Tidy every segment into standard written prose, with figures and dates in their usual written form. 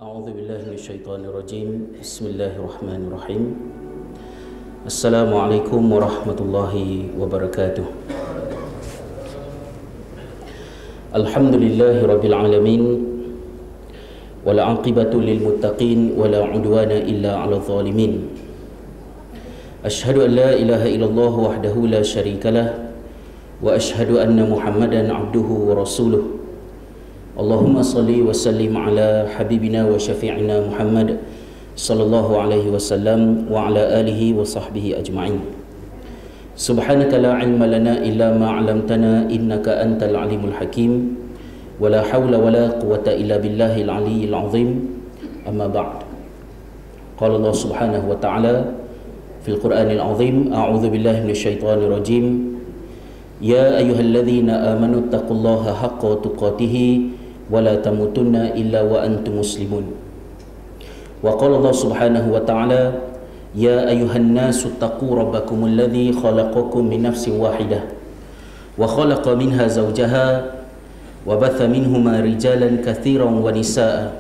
A'udzu billahi minasyaitonir rajim. Bismillahirrahmanirrahim. Assalamualaikum warahmatullahi wabarakatuh. Alhamdulillahi rabbil alamin. Wal 'aqibatu lil muttaqin wa la 'udwana illa 'alal zalimin. Asyhadu an la ilaha illallah wahdahu la syarikalah wa asyhadu anna Muhammadan 'abduhu wa rasuluh. Allahumma salli wa sallim ala habibina wa syafi'ina Muhammad sallallahu alaihi wasallam wa ala alihi wa sahbihi ajma'in. Subhanaka la ilma lana illa ma 'allamtana innaka antal alimul hakim. Wa la hawla wa la quwwata illa billahil aliyyil azim. Amma ba'd. Qala Allah subhanahu wa ta'ala fil Qur'anil azim, a'udzu billahi minasyaitonir rajim. Ya ayyuhalladzina amanu taqullaha haqqa tuqatih wa la tamutunna illa wa antum muslimun. Wa qala Allah subhanahu wa ta'ala, ya ayyuhan nasu taqu rabbakumul ladzi khalaqakum min nafsin wahidah wa khalaqa minha zawjaha wa batha minhuma rijalan katsiran wa nisaa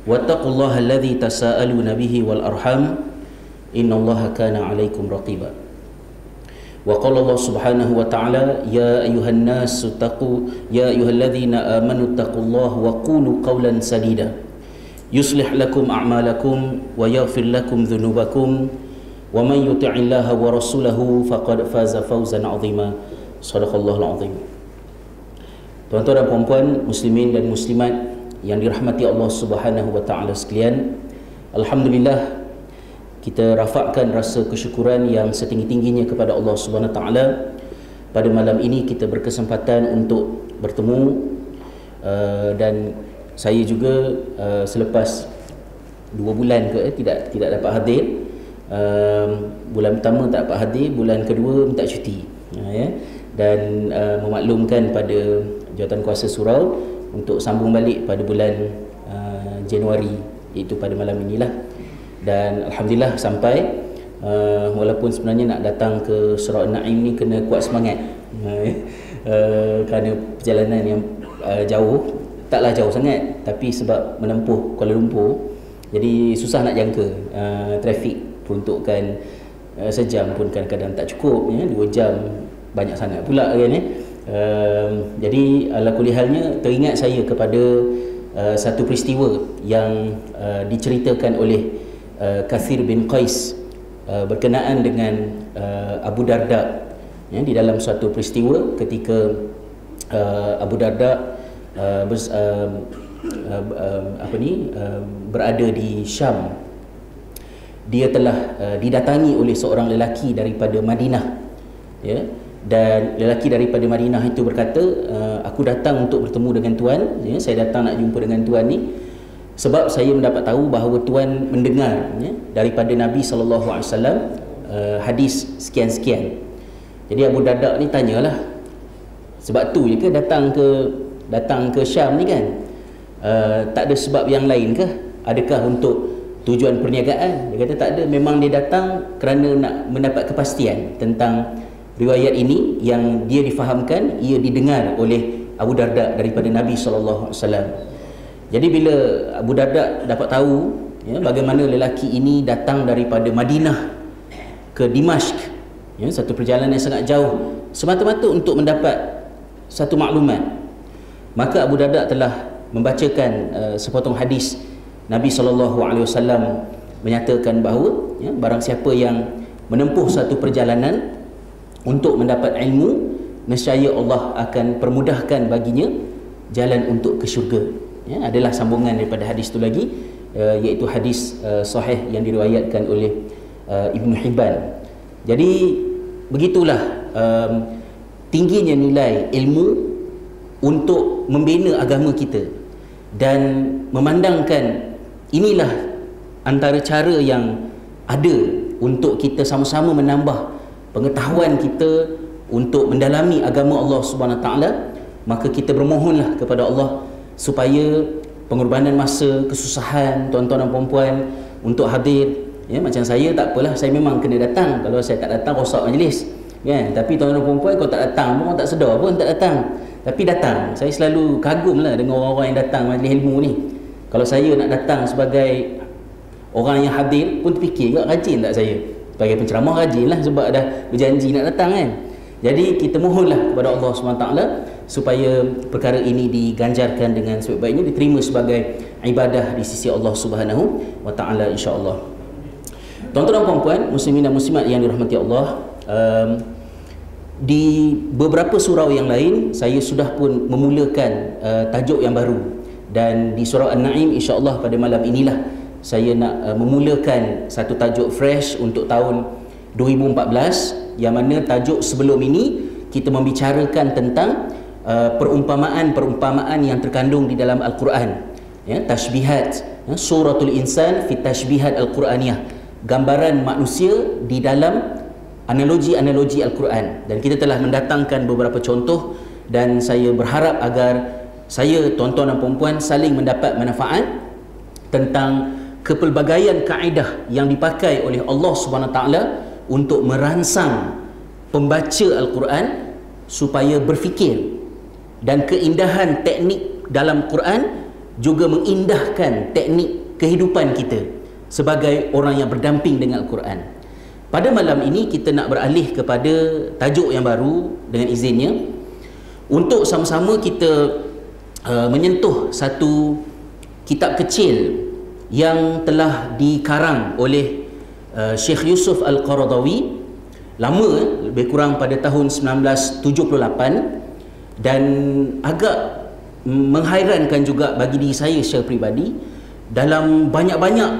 wattaqullaha alladzi tasaaluna bihi wal arham innallaha kana 'alaikum raqiba. Wa qala Allah subhanahu wa ta'ala, ya ayyuhan nasu taqu ya ayyuhalladzina amanu taqullaha wa qulu qawlan sadida yuslih lakum a'malakum wa yaghfir lakum dhunubakum wa man yuti'illaha wa rasulahu faqad faza fawzan 'azima. Shadaqallahul 'azim. Tuan-tuan dan puan-puan, muslimin dan muslimat yang dirahmati Allah Subhanahu wa taala sekalian, alhamdulillah kita rafakkan rasa kesyukuran yang setinggi-tingginya kepada Allah Subhanahu wa taala. Pada malam ini kita berkesempatan untuk bertemu dan saya juga selepas 2 bulan tidak dapat hadir. Bulan pertama tak dapat hadir, bulan kedua minta cuti. Dan memaklumkan pada Jawatankuasa Surau untuk sambung balik pada bulan Januari, iaitu pada malam inilah. Dan alhamdulillah sampai, walaupun sebenarnya nak datang ke Surau An-Naim ni kena kuat semangat, kerana perjalanan yang jauh, taklah jauh sangat, tapi sebab menempuh Kuala Lumpur, jadi susah nak jangka. Trafik peruntukan sejam pun kadang-kadang tak cukup, 2 jam banyak sangat pula kan. Jadi ala kulli halnya teringat saya kepada satu peristiwa yang diceritakan oleh Kathir bin Qais berkenaan dengan Abu Darda, di dalam suatu peristiwa ketika Abu Darda berada di Syam. Dia telah didatangi oleh seorang lelaki daripada Madinah, dan lelaki daripada Madinah itu berkata, aku datang untuk bertemu dengan tuan, saya datang nak jumpa dengan tuan ni sebab saya mendapat tahu bahawa tuan mendengar daripada Nabi SAW hadis sekian-sekian. Jadi Abu Darda ni tanyalah, sebab tu je ke datang ke Syam ni kan? Tak ada sebab yang lain ke? Adakah untuk tujuan perniagaan? Dia kata tak ada, memang dia datang kerana nak mendapat kepastian tentang riwayat ini yang dia difahamkan, ia didengar oleh Abu Darda daripada Nabi SAW. Jadi bila Abu Darda dapat tahu bagaimana lelaki ini datang daripada Madinah ke Dimashq, satu perjalanan yang sangat jauh, semata-mata untuk mendapat satu maklumat, maka Abu Darda telah membacakan sepotong hadis Nabi SAW menyatakan bahawa barang siapa yang menempuh satu perjalanan untuk mendapat ilmu, nescaya Allah akan permudahkan baginya jalan untuk ke syurga. Adalah sambungan daripada hadis itu lagi, iaitu hadis sahih yang diriwayatkan oleh Ibn Hibban. Jadi begitulah tingginya nilai ilmu untuk membina agama kita, dan memandangkan inilah antara cara yang ada untuk kita sama-sama menambah pengetahuan kita untuk mendalami agama Allah Subhanahu Wa Taala. Maka kita bermohonlah kepada Allah supaya pengorbanan masa, kesusahan tuan-tuan dan puan-puan untuk hadir, macam saya tak apalah, saya memang kena datang. Kalau saya tak datang rosak majlis, tapi tuan-tuan dan puan-puan kalau tak datang pun tak sedar pun tak datang, tapi datang. Saya selalu kagumlah dengan orang-orang yang datang majlis ilmu ni. Kalau saya nak datang sebagai orang yang hadir pun terfikir juga, rajin tak saya sebagai penceramah, rajin lah sebab dah berjanji nak datang kan. Jadi kita mohonlah kepada Allah SWT supaya perkara ini diganjarkan dengan sebaik-baiknya, diterima sebagai ibadah di sisi Allah SWT, insya-Allah. Tuan-tuan dan puan-puan, muslimin dan muslimat yang dirahmati Allah, di beberapa surau yang lain saya sudah pun memulakan tajuk yang baru, dan di surau An-Na'im insya-Allah pada malam inilah saya nak memulakan satu tajuk fresh untuk tahun 2014, yang mana tajuk sebelum ini kita membicarakan tentang perumpamaan-perumpamaan yang terkandung di dalam Al-Quran, ya, tashbihat, ya, suratul insan fi tashbihat Al-Quraniyah, gambaran manusia di dalam analogi-analogi Al-Quran, dan kita telah mendatangkan beberapa contoh, dan saya berharap agar saya, tuan-tuan dan puan-puan, saling mendapat manfaat tentang kepelbagaian kaedah yang dipakai oleh Allah SWT untuk merangsang pembaca Al-Quran supaya berfikir, dan keindahan teknik dalam Quran juga mengindahkan teknik kehidupan kita sebagai orang yang berdamping dengan Al-Quran. Pada malam ini kita nak beralih kepada tajuk yang baru dengan izinnya, untuk sama-sama kita menyentuh satu kitab kecil yang telah dikarang oleh Syekh Yusuf Al-Qaradawi, lama, lebih kurang pada tahun 1978, dan agak menghairankan juga bagi diri saya secara peribadi, dalam banyak-banyak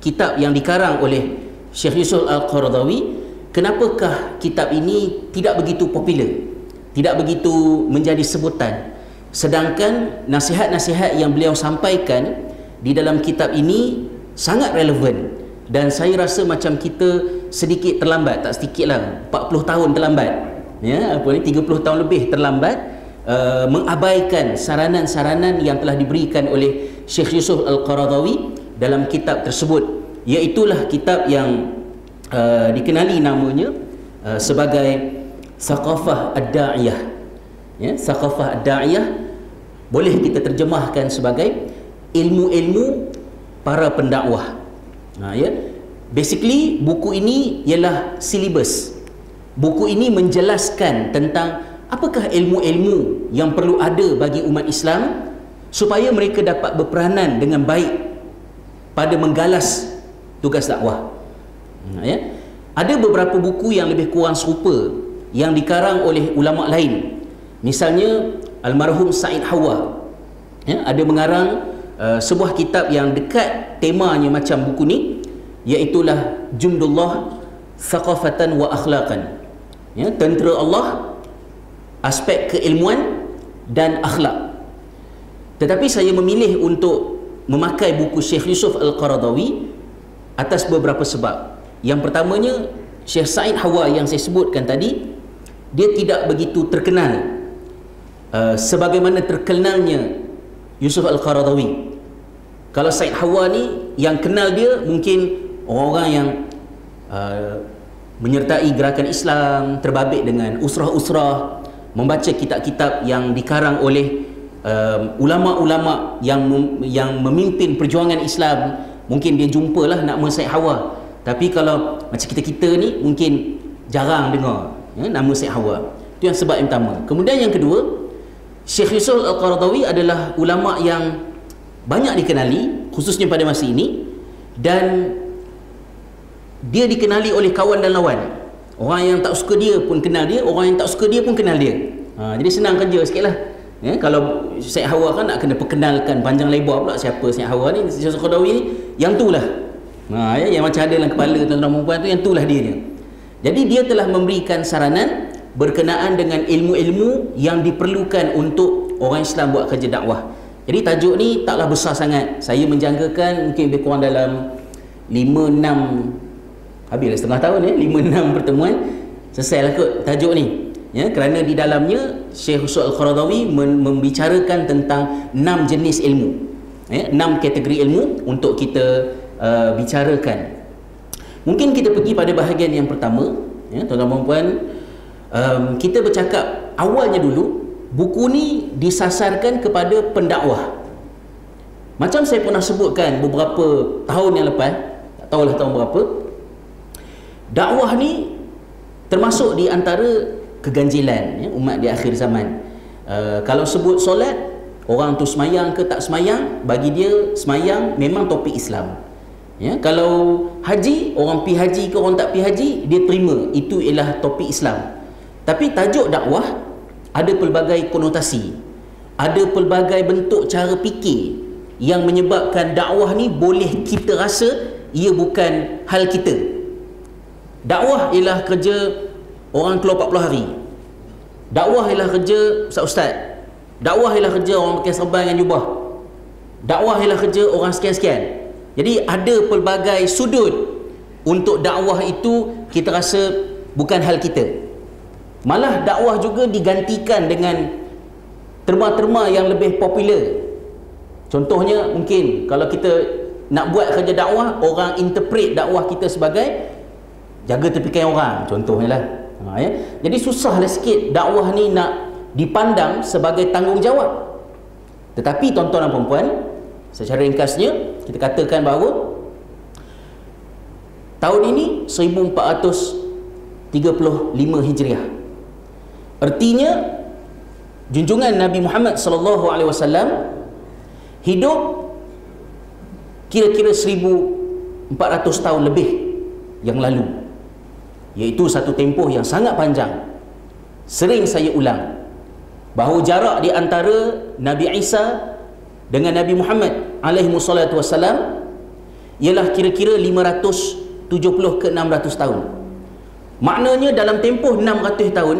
kitab yang dikarang oleh Syekh Yusuf Al-Qaradawi, kenapakah kitab ini tidak begitu popular, tidak begitu menjadi sebutan, sedangkan nasihat-nasihat yang beliau sampaikan di dalam kitab ini sangat relevan, dan saya rasa macam kita sedikit terlambat, tak sedikit lah, 40 tahun terlambat, ya, 30 tahun lebih terlambat, mengabaikan saranan-saranan yang telah diberikan oleh Syekh Yusuf Al-Qaradawi dalam kitab tersebut, iaitulah kitab yang dikenali namanya sebagai Thaqafah Ad-Da'iyah, ya, Thaqafah Ad-Da'iyah boleh kita terjemahkan sebagai ilmu-ilmu para pendakwah. Ya, basically buku ini ialah silibus. Buku ini menjelaskan tentang apakah ilmu-ilmu yang perlu ada bagi umat Islam supaya mereka dapat berperanan dengan baik pada menggalas tugas dakwah. Ya, ada beberapa buku yang lebih kurang serupa yang dikarang oleh ulama lain. Misalnya almarhum Said Hawa, ya, ada mengarang sebuah kitab yang dekat temanya macam buku ni, iaitulah Jundullah Thaqafatan wa Akhlaqan, ya, tentera Allah, aspek keilmuan dan akhlak. Tetapi saya memilih untuk memakai buku Syekh Yusuf Al-Qaradawi atas beberapa sebab. Yang pertamanya, Syekh Said Hawa yang saya sebutkan tadi, dia tidak begitu terkenal sebagaimana terkenalnya Yusuf Al-Qaradawi. Kalau Said Hawa ni, yang kenal dia mungkin orang-orang yang menyertai gerakan Islam, terbabit dengan usrah-usrah, membaca kitab-kitab yang dikarang oleh ulama-ulama yang memimpin perjuangan Islam. Mungkin dia jumpalah nama Said Hawa. Tapi kalau macam kita-kita ni mungkin jarang dengar, ya, nama Said Hawa. Itu yang sebab yang pertama. Kemudian yang kedua, Syekh Yusuf Al-Qaradawi adalah ulama yang banyak dikenali, khususnya pada masa ini, dan dia dikenali oleh kawan dan lawan. Orang yang tak suka dia pun kenal dia, orang yang tak suka dia pun kenal dia. Jadi senang kerja sikit lah, ya. Kalau Syekh Hawa kan nak kena perkenalkan panjang lebar pula siapa Syekh Hawa ni, Syekh Al-Qaradawi ni, yang tu lah, ya, yang macam ada dalam kepala tuan-tuan perempuan tu, yang tu lah dia. Jadi dia telah memberikan saranan berkenaan dengan ilmu-ilmu yang diperlukan untuk orang Islam buat kerja dakwah. Jadi tajuk ni taklah besar sangat. Saya menjangkakan mungkin lebih kurang dalam 5-6, habislah setengah tahun, ya, 5-6 pertemuan selesailah kot tajuk ni, ya, kerana di dalamnya Syekh Yusuf Al-Qaradawi membicarakan tentang 6 jenis ilmu, ya, 6 kategori ilmu untuk kita bicarakan. Mungkin kita pergi pada bahagian yang pertama, ya, tuan-tuan puan, kita bercakap awalnya dulu, buku ni disasarkan kepada pendakwah. Macam saya pernah sebutkan beberapa tahun yang lepas, tak tahulah tahun berapa, dakwah ni termasuk di antara keganjilan umat di akhir zaman. Kalau sebut solat, orang tu semayang ke tak semayang, bagi dia semayang memang topik Islam. Kalau haji, orang pi haji ke orang tak pi haji, dia terima itu ialah topik Islam. Tapi tajuk dakwah ada pelbagai konotasi, ada pelbagai bentuk cara fikir yang menyebabkan dakwah ni boleh kita rasa ia bukan hal kita. Dakwah ialah kerja orang keluar 40 hari. Dakwah ialah kerja ustaz-ustaz. Dakwah ialah kerja orang pakai serban dengan jubah. Dakwah ialah kerja orang sekian-sekian. Jadi ada pelbagai sudut untuk dakwah itu kita rasa bukan hal kita. Malah dakwah juga digantikan dengan terma-terma yang lebih popular. Contohnya mungkin kalau kita nak buat kerja dakwah, orang interpret dakwah kita sebagai jaga tepikan orang, contohnya lah. Jadi susahlah sikit dakwah ni nak dipandang sebagai tanggungjawab. Tetapi tuan-tuan dan puan-puan, secara ringkasnya kita katakan bahawa tahun ini 1435 Hijriah. Artinya junjungan Nabi Muhammad sallallahu alaihi wasallam hidup kira-kira 1400 tahun lebih yang lalu, iaitu satu tempoh yang sangat panjang. Sering saya ulang bahawa jarak di antara Nabi Isa dengan Nabi Muhammad alaihi wassalatu wassalam ialah kira-kira 570 ke 600 tahun. Maknanya dalam tempoh 600 tahun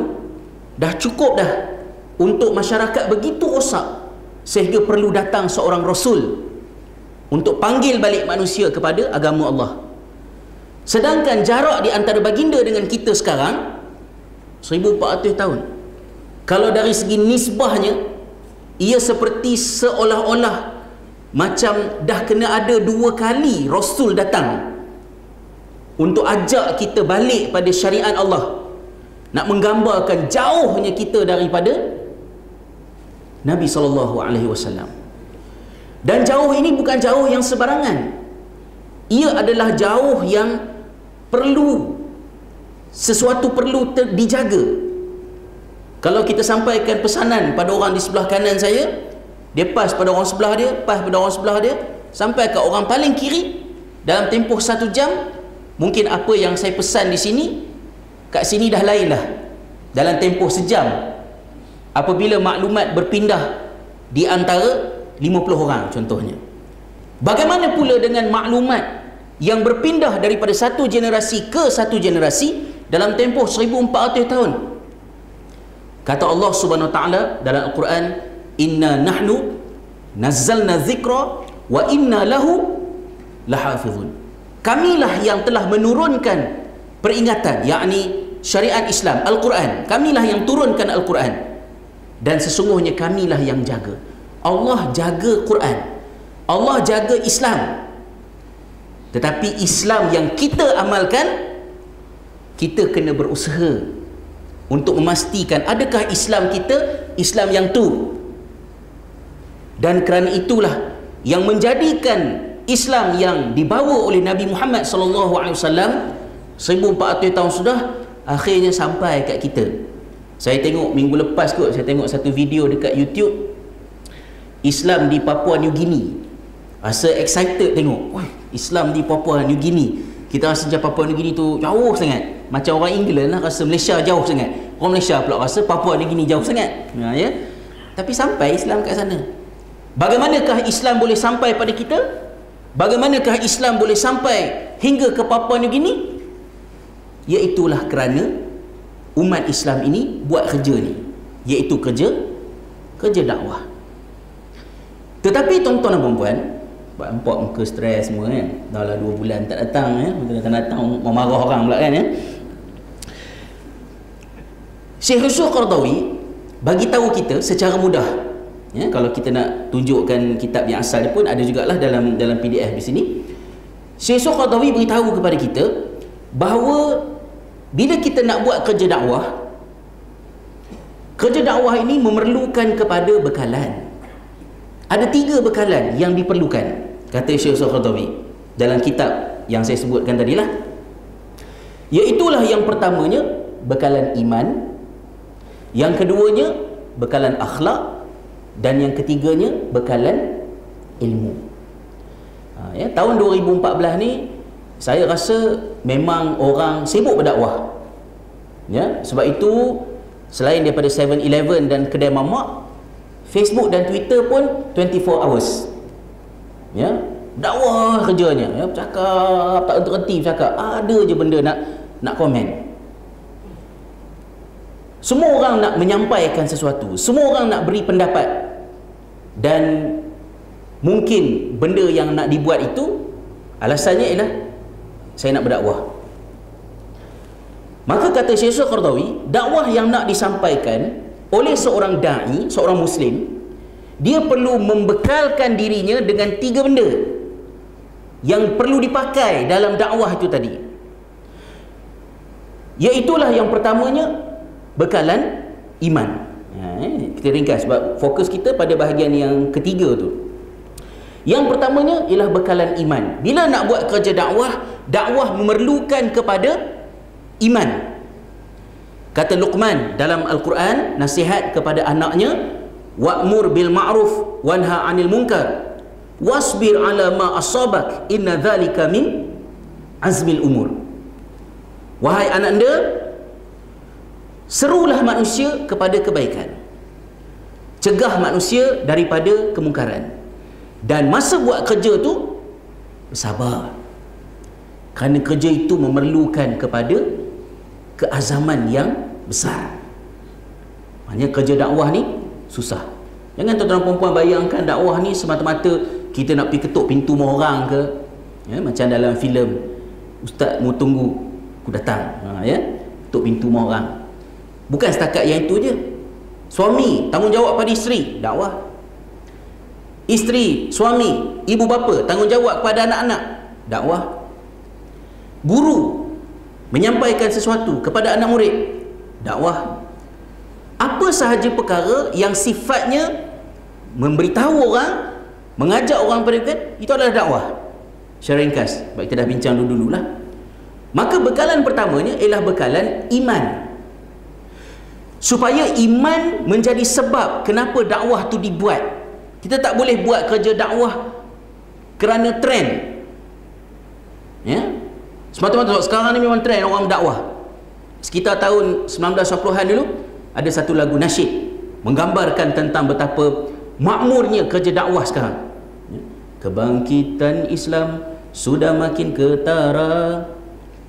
dah cukup dah untuk masyarakat begitu rosak sehingga perlu datang seorang Rasul untuk panggil balik manusia kepada agama Allah. Sedangkan jarak di antara baginda dengan kita sekarang 1400 tahun. Kalau dari segi nisbahnya, ia seperti seolah-olah macam dah kena ada 2 kali Rasul datang untuk ajak kita balik pada syariat Allah, nak menggambarkan jauhnya kita daripada Nabi SAW. Dan jauh ini bukan jauh yang sebarangan. Ia adalah jauh yang perlu, sesuatu perlu dijaga. Kalau kita sampaikan pesanan pada orang di sebelah kanan saya, dia pas pada orang sebelah dia, pas pada orang sebelah dia, sampai ke orang paling kiri, dalam tempoh 1 jam, mungkin apa yang saya pesan di sini, kat sini dah lain lah dalam tempoh sejam, apabila maklumat berpindah di antara 50 orang contohnya. Bagaimana pula dengan maklumat yang berpindah daripada satu generasi ke satu generasi dalam tempoh 1400 tahun? Kata Allah Subhanahu Wa Taala dalam Al-Quran, inna nahnu nazzalna dzikra wa inna lahu lahafizun. Kamilah yang telah menurunkan peringatan, yakni syariat Islam, Al-Quran. Kamilah yang turunkan Al-Quran, dan sesungguhnya kamilah yang jaga. Allah jaga Quran, Allah jaga Islam. Tetapi Islam yang kita amalkan, kita kena berusaha untuk memastikan adakah Islam kita Islam yang tu. Dan kerana itulah yang menjadikan Islam yang dibawa oleh Nabi Muhammad SAW 1400 tahun sudah akhirnya sampai kat kita. Saya tengok minggu lepas kot, saya tengok satu video dekat YouTube, Islam di Papua New Guinea. Rasa excited tengok, wah, Islam di Papua New Guinea. Kita rasa macam Papua New Guinea tu jauh sangat. Macam orang England lah rasa Malaysia jauh sangat. Orang Malaysia pula rasa Papua New Guinea jauh sangat. Ya? Tapi sampai Islam kat sana. Bagaimanakah Islam boleh sampai pada kita? Bagaimanakah Islam boleh sampai hingga ke Papua New Guinea? Iaitulah kerana umat Islam ini buat kerja ni, iaitu kerja dakwah. Tetapi tuan-tuan dan puan-puan, nampak muka stres semua kan, dah lah 2 bulan tak datang datang mau marah orang pula kan ya. Syekh Yusuf Qaradawi bagi tahu kita secara mudah ya, kalau kita nak tunjukkan kitab yang asal dia pun ada jugalah dalam PDF di sini. Syekh Yusuf Qaradawi beritahu kepada kita bahawa bila kita nak buat kerja dakwah ini memerlukan kepada bekalan. Ada 3 bekalan yang diperlukan, kata Syekh Al-Qaradawi dalam kitab yang saya sebutkan tadilah. Iaitulah yang pertamanya bekalan iman, yang keduanya bekalan akhlak, dan yang ketiganya bekalan ilmu. Tahun 2014 ni saya rasa memang orang sibuk berdakwah. Sebab itu selain daripada 7-Eleven dan kedai mamak, Facebook dan Twitter pun 24 hours. Dakwah kerjanya, bercakap tak berhenti bercakap, ada je benda nak komen. Semua orang nak menyampaikan sesuatu, semua orang nak beri pendapat, dan mungkin benda yang nak dibuat itu alasannya ialah saya nak berdakwah. Maka kata Syekh Al-Qaradawi, dakwah yang nak disampaikan oleh seorang da'i, seorang Muslim, dia perlu membekalkan dirinya dengan 3 benda yang perlu dipakai dalam dakwah itu tadi. Iaitulah yang pertamanya bekalan iman. Kita ringkas sebab fokus kita pada bahagian yang ketiga tu. Yang pertamanya ialah bekalan iman. Bila nak buat kerja dakwah, dakwah memerlukan kepada iman. Kata Luqman dalam Al-Quran, nasihat kepada anaknya, wa'mur bil ma'ruf wanha 'anil munkar wasbir 'ala ma asabak inna dzalika min azmil umur. Wahai anak anda, serulah manusia kepada kebaikan, cegah manusia daripada kemungkaran, dan masa buat kerja tu bersabar, kerana kerja itu memerlukan kepada keazaman yang besar. Maknanya kerja dakwah ni susah. Jangan tuan-tuan perempuan bayangkan dakwah ni semata-mata kita nak pergi ketuk pintu rumah orang ke, macam dalam filem ustaz mu tunggu aku datang, ketuk pintu rumah orang. Bukan setakat yang itu je. Suami tanggungjawab pada isteri, dakwah. Isteri, suami, ibu bapa tanggungjawab kepada anak-anak, dakwah. Guru menyampaikan sesuatu kepada anak murid, dakwah. Apa sahaja perkara yang sifatnya memberitahu orang, mengajak orang pada itu adalah dakwah. Secara ringkas, sebab kita dah bincang dulu-dululah. Maka bekalan pertamanya ialah bekalan iman. Supaya iman menjadi sebab kenapa dakwah tu dibuat. Kita tak boleh buat kerja dakwah kerana trend. Semata-mata sekarang ni memang trend orang berdakwah. Sekitar tahun 1990-an dulu ada satu lagu nasyid menggambarkan tentang betapa makmurnya kerja dakwah sekarang. Kebangkitan Islam sudah makin ketara,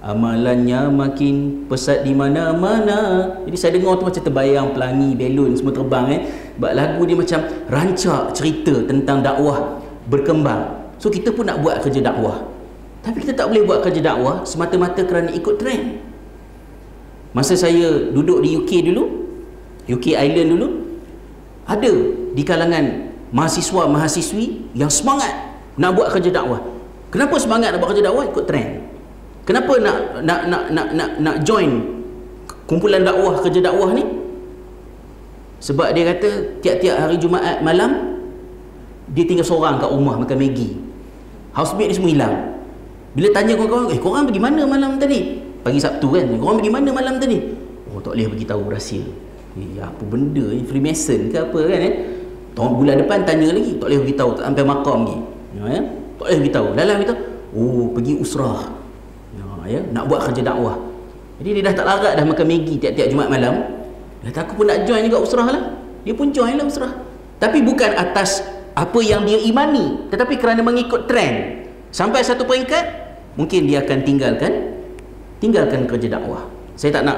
amalannya makin pesat di mana-mana. Jadi saya dengar tu macam terbayang pelangi, belon semua terbang. Sebab lagu dia macam rancak cerita tentang dakwah berkembang. So kita pun nak buat kerja dakwah, tapi kita tak boleh buat kerja dakwah semata-mata kerana ikut trend. Masa saya duduk di UK dulu, UK Island dulu, ada di kalangan mahasiswa-mahasiswi yang semangat nak buat kerja dakwah. Kenapa semangat nak buat kerja dakwah? Ikut trend. Kenapa nak join kumpulan dakwah, kerja dakwah ni? Sebab dia kata tiap-tiap hari Jumaat malam dia tinggal seorang kat rumah makan Maggi. Housemate dia semua hilang. Bila tanya kawan-kawan, korang pergi mana malam tadi? Pagi Sabtu kan, korang pergi mana malam tadi? Oh, tak boleh beritahu rahsia. Apa benda ni, Freemason ke apa kan? Tahun bulan depan tanya lagi, tak boleh beritahu, tak sampai makam lagi. Tak boleh beritahu. Dalam beritahu, oh pergi usrah. Nak buat kerja dakwah. Jadi dia dah tak larat dah makan Maggi tiap-tiap Jumaat malam. Dia kata aku pun nak join juga usrah lah. Dia pun join lah usrah. Tapi bukan atas apa yang dia imani, tetapi kerana mengikut trend. Sampai satu peringkat mungkin dia akan tinggalkan kerja dakwah. Saya tak nak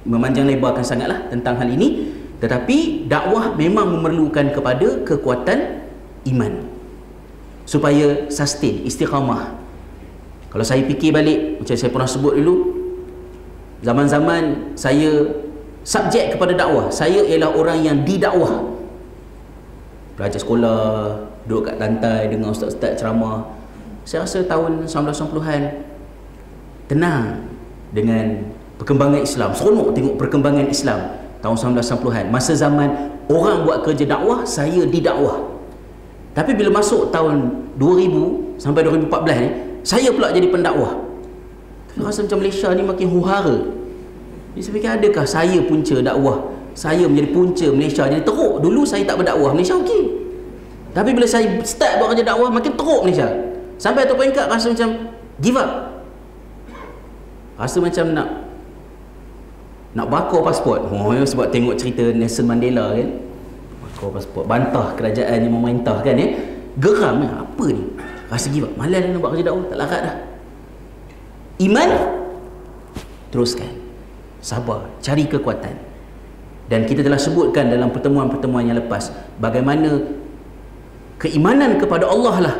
memanjang lebarkan sangatlah tentang hal ini, tetapi dakwah memang memerlukan kepada kekuatan iman supaya sustain, istiqamah. Kalau saya fikir balik, macam saya pernah sebut dulu, zaman-zaman saya subjek kepada dakwah, saya ialah orang yang didakwah. Belajar sekolah, duduk kat lantai dengar ustaz-ustaz ceramah. Saya rasa tahun 1990-an tenang dengan perkembangan Islam, seronok tengok perkembangan Islam tahun 1990-an. Masa zaman orang buat kerja dakwah, saya didakwah. Tapi bila masuk tahun 2000 sampai 2014 ni, saya pula jadi pendakwah. Saya rasa macam Malaysia ni makin huhara. Jadi saya fikir, adakah saya punca dakwah, saya menjadi punca Malaysia jadi teruk? Dulu saya tak berdakwah, Malaysia okey. Tapi bila saya start buat kerja dakwah, makin teruk Malaysia. Sampai atas peringkat rasa macam give up. Rasa macam nak bakar pasport. Sebab tengok cerita Nelson Mandela kan, bakar pasport, bantah kerajaan yang memerintah kan ya. Geram apa ni? Rasa give up, malas nak buat kerja dakwah, tak larat dah. Iman, teruskan, sabar, cari kekuatan. Dan kita telah sebutkan dalam pertemuan-pertemuan yang lepas bagaimana keimanan kepada Allah lah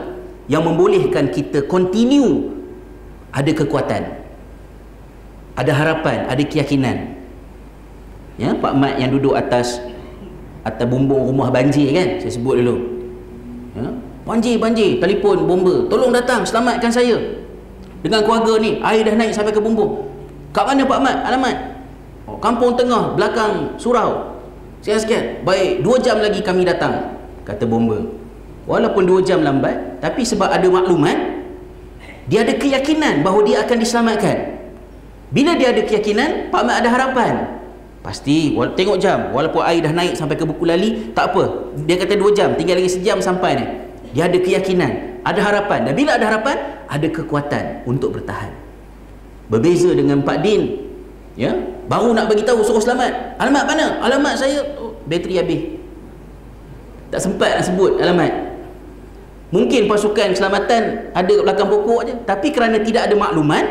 yang membolehkan kita continue ada kekuatan, ada harapan, ada keyakinan. Ya, Pak Mat yang duduk atas bumbung rumah banjir kan, saya sebut dulu. Ya, banjir, telefon bomba, tolong datang selamatkan saya dengan keluarga ni, air dah naik sampai ke bumbung. Kat mana Pak Mat? Alamat? Kampung Tengah, belakang surau. Sekian-sekian. Baik, 2 jam lagi kami datang, kata bomba. Walaupun 2 jam lambat, tapi sebab ada maklumat, dia ada keyakinan bahawa dia akan diselamatkan. Bila dia ada keyakinan, Pak Mat ada harapan. Pasti, tengok jam, walaupun air dah naik sampai ke buku lali, tak apa. Dia kata 2 jam, tinggal lagi sejam sampai ni. Dia ada keyakinan, ada harapan. Dan bila ada harapan, ada kekuatan untuk bertahan. Berbeza dengan Pak Din, ya, baru nak bagi tahu suruh selamat. Alamat mana? Alamat saya, bateri habis. Tak sempat nak sebut alamat. Mungkin pasukan keselamatan ada kat belakang pokok je, tapi kerana tidak ada maklumat,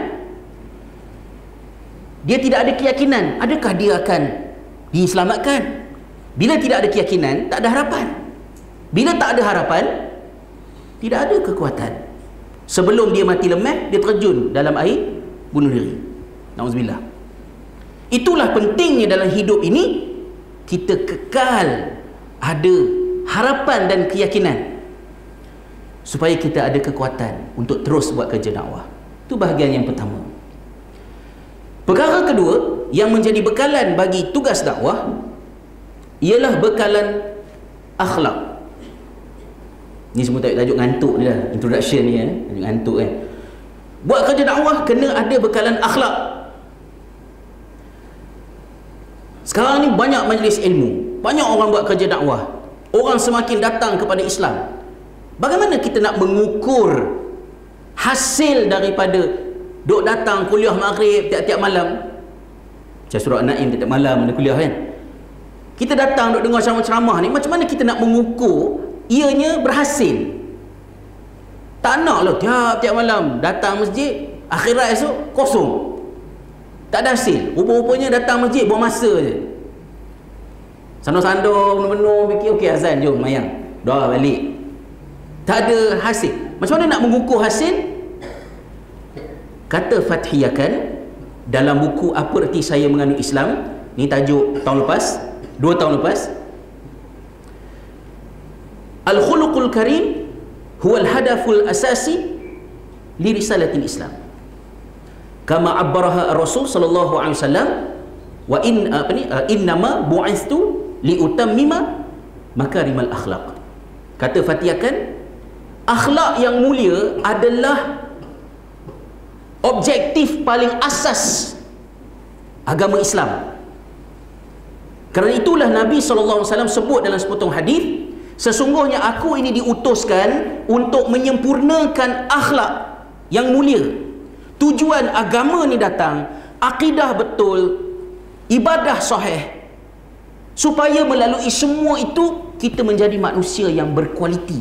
dia tidak ada keyakinan adakah dia akan diselamatkan. Bila tidak ada keyakinan, tak ada harapan. Bila tak ada harapan, tidak ada kekuatan. Sebelum dia mati lemah, dia terjun dalam air, bunuh diri. Nauzubillah. Itulah pentingnya dalam hidup ini kita kekal ada harapan dan keyakinan supaya kita ada kekuatan untuk terus buat kerja dakwah. Itu bahagian yang pertama. Perkara kedua yang menjadi bekalan bagi tugas dakwah ialah bekalan akhlak. Ni semua tajuk ngantuk ni lah, introduction ni tajuk ngantuk kan. Buat kerja dakwah kena ada bekalan akhlak. Sekarang ni banyak majlis ilmu, banyak orang buat kerja dakwah, orang semakin datang kepada Islam. Bagaimana kita nak mengukur hasil daripada duk datang kuliah maghrib tiap-tiap malam? Macam surah An-Naim tiap-tiap malam ada kuliah kan. Kita datang duk dengar ceramah ni, macam mana kita nak mengukur ianya berhasil? Tak nak lah tiap-tiap malam datang masjid, akhirat esok kosong, tak ada hasil. Rupa-rupanya datang masjid buang masa je, sandung-sandung penuh-penuh, fikir okey azan jom mayang, doa balik, tak ada hasil. Macam mana nak mengukur hasil? Kata Fathiyakan dalam buku Apa Erti Saya Mengandung Islam, ni tajuk tahun lepas, 2 tahun lepas, Al-Khuluqul Karim huwa al-hadaful asasi li risalatil Islam kama abbaraha Rasul sallallahu alaihi wasallam wa innama bu'ithtu li utammima makarimal akhlaq. Kata Fathiyakan, akhlak yang mulia adalah objektif paling asas agama Islam. Kerana itulah Nabi SAW sebut dalam sepotong hadis, sesungguhnya aku ini diutuskan untuk menyempurnakan akhlak yang mulia. Tujuan agama ni datang, akidah betul, ibadah sahih, supaya melalui semua itu kita menjadi manusia yang berkualiti.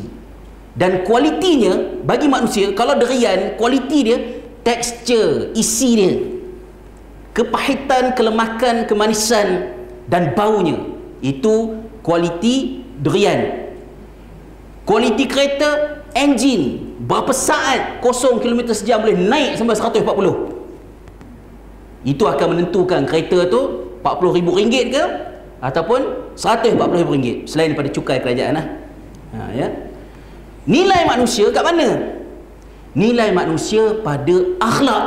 Dan kualitinya bagi manusia, kalau durian, kualiti dia tekstur, isi dia, kepahitan, kelemakan, kemanisan dan baunya, itu kualiti durian. Kualiti kereta, enjin, berapa saat 0 km sejam boleh naik sampai 140. Itu akan menentukan kereta tu RM40,000 ke ataupun RM140,000 selain daripada cukai kerajaan lah. Ya. Nilai manusia kat mana? Nilai manusia pada akhlak.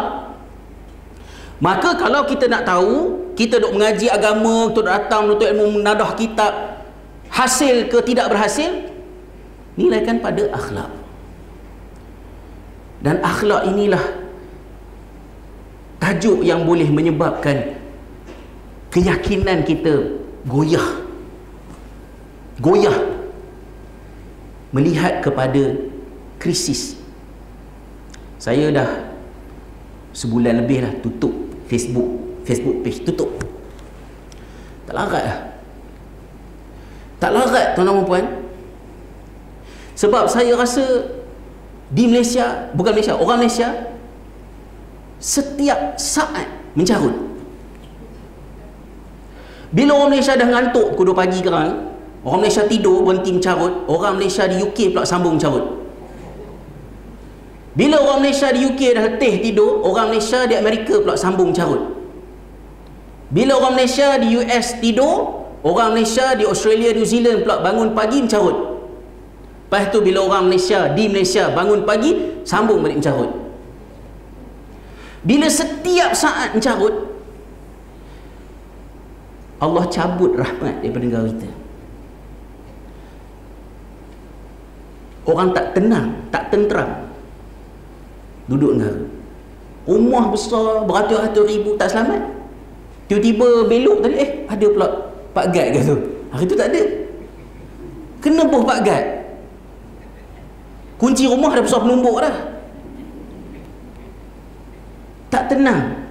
Maka kalau kita nak tahu, kita duk mengaji agama, kita duk datang menuntut ilmu, menadah kitab, hasil ke tidak berhasil, Nilaikan pada akhlak. Dan akhlak inilah tajuk yang boleh menyebabkan keyakinan kita goyah melihat kepada krisis. Saya dah sebulan lebih dah tutup Facebook page, tutup. Tak larat lah. Tak larat tuan-tuan dan puan. Sebab saya rasa di Malaysia, bukan Malaysia, orang Malaysia setiap saat mencarut. Bila orang Malaysia dah ngantuk pukul 2 pagi sekarang, orang Malaysia tidur berhenti mencarut, orang Malaysia di UK pula sambung mencarut. Bila orang Malaysia di UK dah letih tidur, orang Malaysia di Amerika pula sambung mencarut. Bila orang Malaysia di US tidur, orang Malaysia di Australia, New Zealand pula bangun pagi mencarut. Lepas tu bila orang Malaysia di Malaysia bangun pagi, sambung balik mencarut. Bila setiap saat mencarut, Allah cabut rahmat daripada negara kita. Orang tak tenang, tak tenteram duduk negara. Rumah besar beratus-ratus ribu tak selamat. Tiba-tiba belok tadi, ada pula Pak Gad ke tu. Hari tu tak ada. Kena boh Pak Gad. Kunci rumah dah besar penumbuk dah. Tak tenang.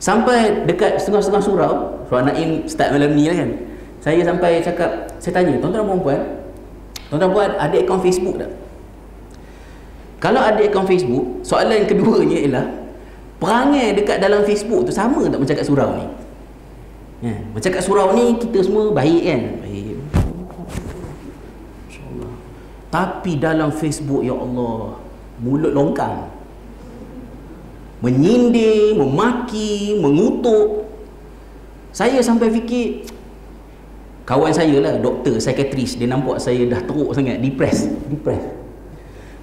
Sampai dekat setengah-setengah surau, Surah Naim start malam ni lah kan. Saya sampai cakap, saya tanya, tuan-tuan dan puan, ada akaun Facebook tak? Kalau ada akaun Facebook, soalan yang keduanya ialah, perangai dekat dalam Facebook tu sama tak macam kat surau ni? Ya, macam kat surau ni kita semua baik kan? Baik. InsyaAllah. Tapi dalam Facebook, ya Allah, mulut longkang, menyindir, memaki, mengutuk. Saya sampai fikir, kawan saya lah, doktor, psikiatris, dia nampak saya dah teruk sangat, depressed.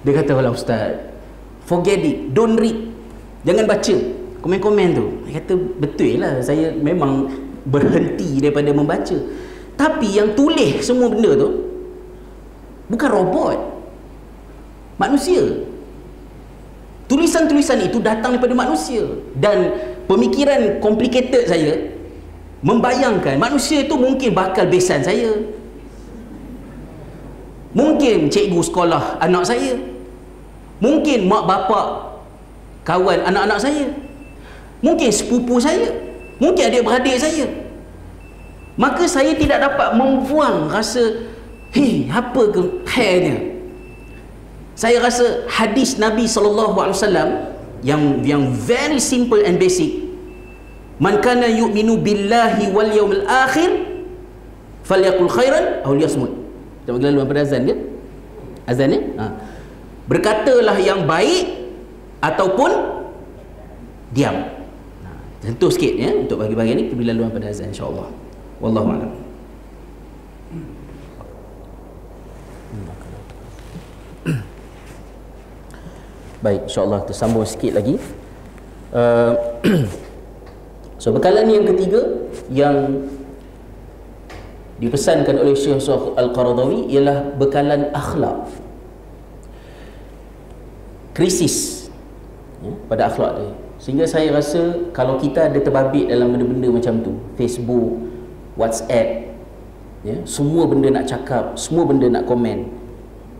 Dia kata, "Walau Ustaz, forget it, don't read, jangan baca komen-komen tu." Dia kata, betul lah, saya memang berhenti daripada membaca. Tapi yang tulis semua benda tu bukan robot, manusia. Tulisan-tulisan itu datang daripada manusia. Dan pemikiran complicated saya membayangkan manusia itu mungkin bakal besan saya, mungkin cikgu sekolah anak saya, mungkin mak bapak kawan anak-anak saya, mungkin sepupu saya, mungkin adik-beradik saya. Maka saya tidak dapat membuang rasa apa ke hairnya. Saya rasa hadis Nabi SAW yang very simple and basic, man kana yu'minu billahi wal yawmil akhir falyaqul khairan aw liyasmut. Kita panggil lalu pada azan ke? Azan ni? Berkatalah yang baik ataupun diam. Sentuh sikit ya untuk bagi-bagi ni bila laluan pada azan insya-Allah. Wallahu a'lam. Baik, insya-Allah kita sambung sikit lagi. So bekalan yang ketiga yang dipesankan oleh Syekh Al-Qaradawi ialah bekalan akhlak. Krisis pada akhlak dia. Sehingga saya rasa kalau kita ada terbabit dalam benda-benda macam tu, Facebook, WhatsApp, semua benda nak cakap, semua benda nak komen.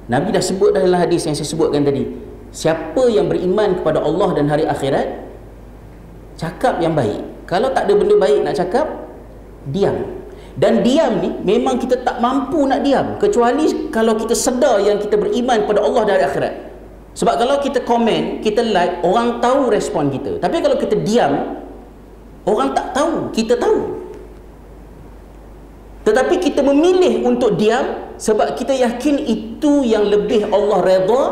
Nabi dah sebut dalam hadis yang saya sebutkan tadi, siapa yang beriman kepada Allah dan hari akhirat, cakap yang baik. Kalau tak ada benda baik nak cakap, diam. Dan diam ni memang kita tak mampu nak diam, kecuali kalau kita sedar yang kita beriman kepada Allah dan hari akhirat. Sebab kalau kita komen, kita like, orang tahu respon kita. Tapi kalau kita diam, orang tak tahu, kita tahu. Tetapi kita memilih untuk diam sebab kita yakin itu yang lebih Allah redha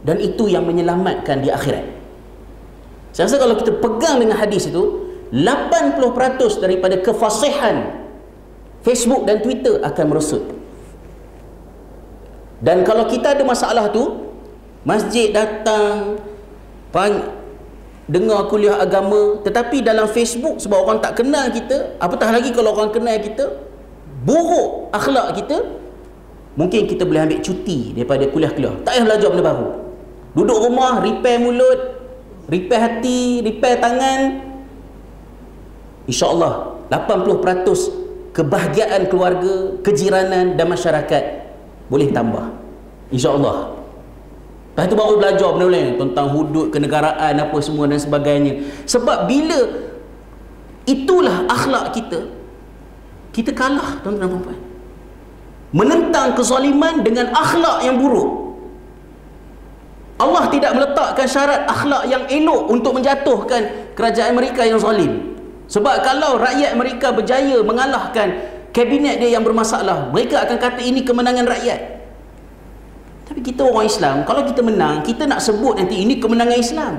dan itu yang menyelamatkan di akhirat. Saya rasa kalau kita pegang dengan hadis itu, 80% daripada kefasihan Facebook dan Twitter akan merosot. Dan kalau kita ada masalah tu, masjid datang, dengar kuliah agama, tetapi dalam Facebook sebab orang tak kenal kita, apatah lagi kalau orang kenal kita, buruk akhlak kita, Mungkin kita boleh ambil cuti daripada kuliah-kuliah, tak payah belajar benda baru, duduk rumah, repair mulut, repair hati, repair tangan. InsyaAllah 80% kebahagiaan keluarga, kejiranan dan masyarakat boleh tambah, InsyaAllah. Lepas tu baru belajar benda lain tentang hudud kenegaraan apa semua dan sebagainya. Sebab bila itulah akhlak kita, kita kalah, tuan-tuan dan puan-puan. Menentang kezaliman dengan akhlak yang buruk. Allah tidak meletakkan syarat akhlak yang elok untuk menjatuhkan kerajaan mereka yang zalim. Sebab kalau rakyat mereka berjaya mengalahkan kabinet dia yang bermasalah, mereka akan kata ini kemenangan rakyat. Tapi kita orang Islam, kalau kita menang, kita nak sebut nanti ini kemenangan Islam.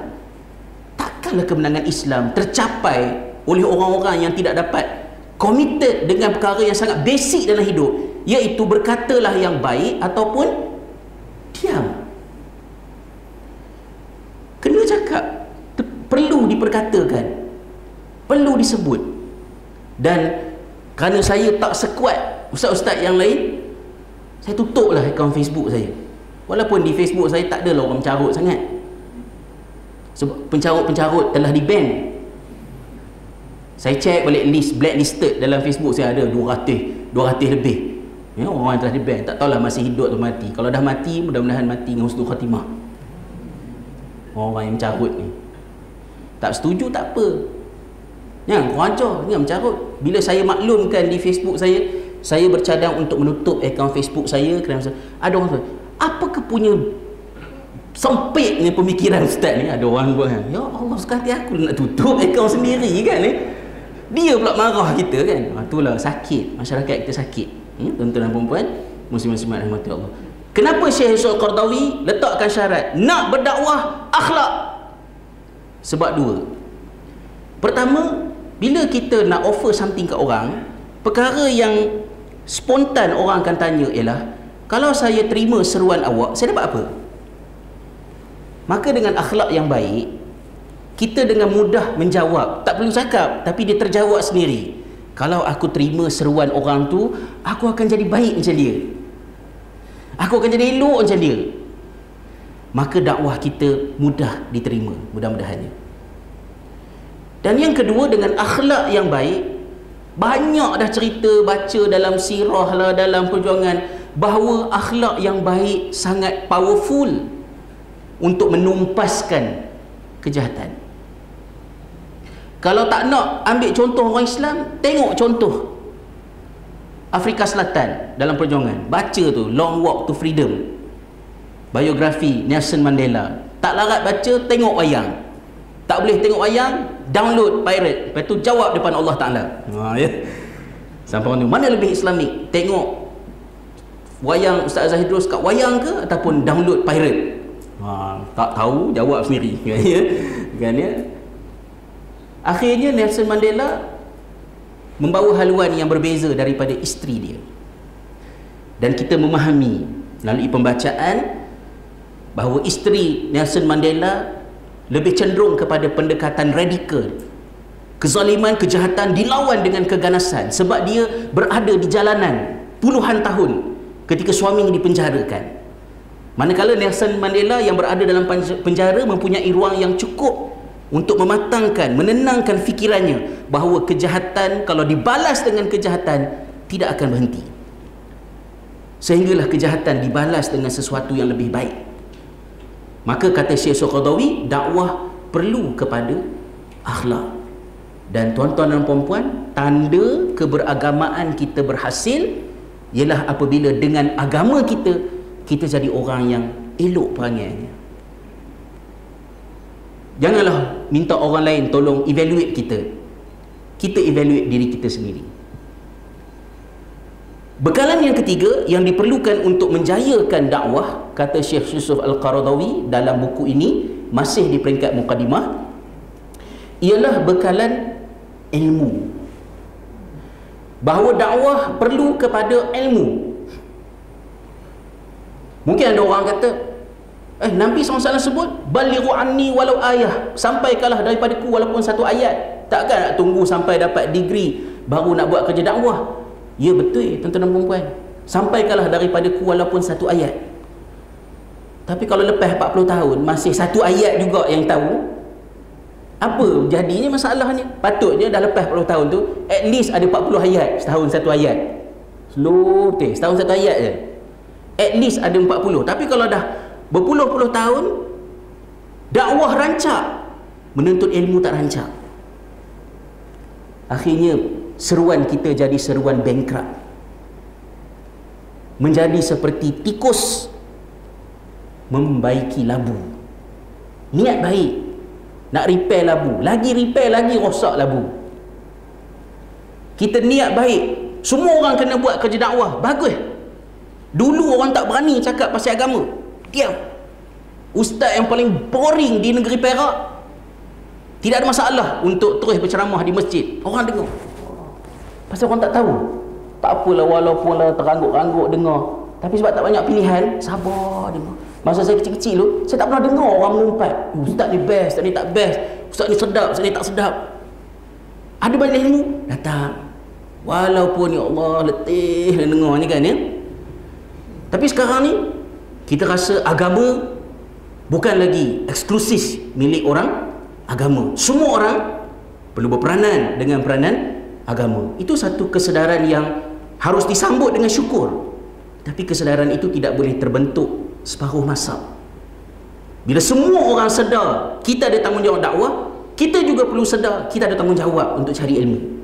Takkanlah kemenangan Islam tercapai oleh orang-orang yang tidak dapat committed dengan perkara yang sangat basic dalam hidup, iaitu berkatalah yang baik ataupun diam. Kena cakap, perlu diperkatakan, perlu disebut. Dan kerana saya tak sekuat ustaz-ustaz yang lain, saya tutuplah akaun Facebook saya. Walaupun di Facebook saya tak adalah orang mencarut sangat, sebab pencarut-pencarut telah di-ban. Saya cek balik list blacklisted dalam Facebook saya ada 200 lebih ya, orang yang telah di-ban. Tak tahulah masih hidup atau mati. Kalau dah mati, mudah-mudahan mati dengan husnul khatimah. Orang yang mencarut ni, tak setuju tak apa, jangan kau ajar, jangan mencarut. Bila saya maklumkan di Facebook saya bercadang untuk menutup akaun Facebook saya kerana ada orang tu, apakah punya sempitnya pemikiran ustaz ni. Ada orang buat, ya Allah, sekali aku nak tutup akaun sendiri kan ni. Dia pula marah kita kan. Itulah sakit, masyarakat kita sakit. Tuan-tuan dan puan-puan, muslim-muslimat rahmati Allah. Kenapa Syekh Al-Qaradawi letakkan syarat nak berdakwah akhlak? Sebab dua. Pertama, bila kita nak offer something ke orang, perkara yang spontan orang akan tanya ialah, kalau saya terima seruan awak, saya dapat apa? Maka dengan akhlak yang baik, kita dengan mudah menjawab. Tak perlu cakap, tapi dia terjawab sendiri. Kalau aku terima seruan orang tu, aku akan jadi baik macam dia, aku akan jadi elok macam dia. Maka dakwah kita mudah diterima, mudah-mudahannya. Dan yang kedua, dengan akhlak yang baik, banyak dah cerita baca dalam sirah lah, dalam perjuangan, bahawa akhlak yang baik sangat powerful untuk menumpaskan kejahatan. Kalau tak nak ambil contoh orang Islam, tengok contoh Afrika Selatan dalam perjuangan. Baca tu Long Walk to Freedom, biografi Nelson Mandela. Tak larat baca, tengok wayang. Tak boleh tengok wayang, download pirate, lepas tu jawab depan Allah Ta'ala. Ya. Sampai orang tu, mana lebih Islamik? Tengok wayang Ustaz Zahidrus kat wayang ke ataupun download pirate? Tak tahu, jawab sendiri. Kan ya? Akhirnya Nelson Mandela membawa haluan yang berbeza daripada isteri dia. Dan kita memahami melalui pembacaan bahawa isteri Nelson Mandela lebih cenderung kepada pendekatan radikal. Kezaliman, kejahatan dilawan dengan keganasan, sebab dia berada di jalanan puluhan tahun ketika suaminya dipenjarakan. Manakala Nelson Mandela yang berada dalam penjara mempunyai ruang yang cukup untuk mematangkan, menenangkan fikirannya bahawa kejahatan kalau dibalas dengan kejahatan tidak akan berhenti, sehinggalah kejahatan dibalas dengan sesuatu yang lebih baik. Maka kata Syekh Al-Qaradawi, dakwah perlu kepada akhlak. Dan tuan-tuan dan puan-puan, tanda keberagamaan kita berhasil ialah apabila dengan agama kita, kita jadi orang yang elok perangainya. Janganlah minta orang lain tolong evaluate kita, kita evaluate diri kita sendiri. Bekalan yang ketiga yang diperlukan untuk menjayakan dakwah, kata Syekh Yusuf Al-Qaradawi dalam buku ini, masih di peringkat mukadimah, ialah bekalan ilmu. Bahawa dakwah perlu kepada ilmu. Mungkin ada orang kata, Nabi SAW sebut, balighu anni walau ayah, sampaikanlah daripadaku walaupun satu ayat. Takkan nak tunggu sampai dapat degree baru nak buat kerja dakwah? Ya betul tuan-tuan dan puan-puan. sampaikanlah daripada ku walaupun satu ayat. Tapi kalau lepas 40 tahun masih satu ayat juga yang tahu, apa jadinya masalahnya? Patutnya dah lepas 40 tahun tu at least ada 40 ayat, setahun satu ayat. Slow betul, setahun satu ayat je. At least ada 40. Tapi kalau dah berpuluh-puluh tahun dakwah rancak, menuntut ilmu tak rancak, akhirnya seruan kita jadi seruan bankrupt, menjadi seperti tikus membaiki labu. Niat baik nak repair labu, lagi repair lagi rosak labu. Kita niat baik, semua orang kena buat kerja dakwah, bagus. Dulu orang tak berani cakap pasal agama, diam. Ustaz yang paling boring di negeri Perak tidak ada masalah untuk terus berceramah di masjid, orang dengar. Pasal orang tak tahu. Tak apalah, walaupun lah terangguk-rangguk dengar, tapi sebab tak banyak pilihan, sabar dengar. Masa saya kecil-kecil tu, saya tak pernah dengar orang mengumpat, ustaz ni best, ustaz ni tak best, ustaz ni sedap, ustaz ni tak sedap. Ada banyak ilmu datang, walaupun ya Allah letih dengar ni kan ya. Tapi sekarang ni kita rasa agama bukan lagi eksklusif milik orang agama. Semua orang perlu berperanan dengan peranan agama. Itu satu kesedaran yang harus disambut dengan syukur. Tapi kesedaran itu tidak boleh terbentuk separuh masa. Bila semua orang sedar kita ada tanggungjawab dakwah, kita juga perlu sedar kita ada tanggungjawab untuk cari ilmu.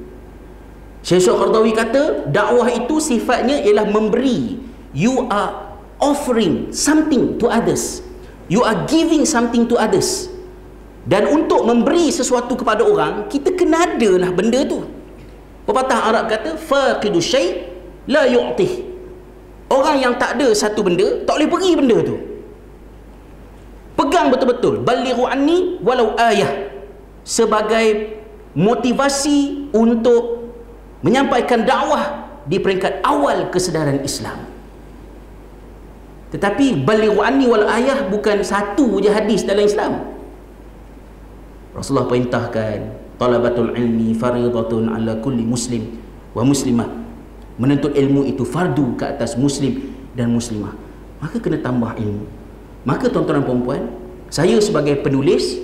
Syekh Qaradawi kata dakwah itu sifatnya ialah memberi. You are offering something to others, you are giving something to others. Dan untuk memberi sesuatu kepada orang, kita kena adalah benda tu. Pepatah Arab kata faqidu syai' la yu'tih. Orang yang tak ada satu benda tak boleh beri benda tu. Pegang betul-betul, balighu anni walau ayah, sebagai motivasi untuk menyampaikan dakwah di peringkat awal kesedaran Islam. Tetapi balighu anni walau ayah bukan satu je hadis dalam Islam. Rasulullah perintahkan talabatul ilmi faridatun ala kulli muslim wa muslimah. Menuntut ilmu itu fardu ke atas muslim dan muslimah. Maka kena tambah ilmu. Maka tuan-tuan dan puan-puan, saya sebagai penulis,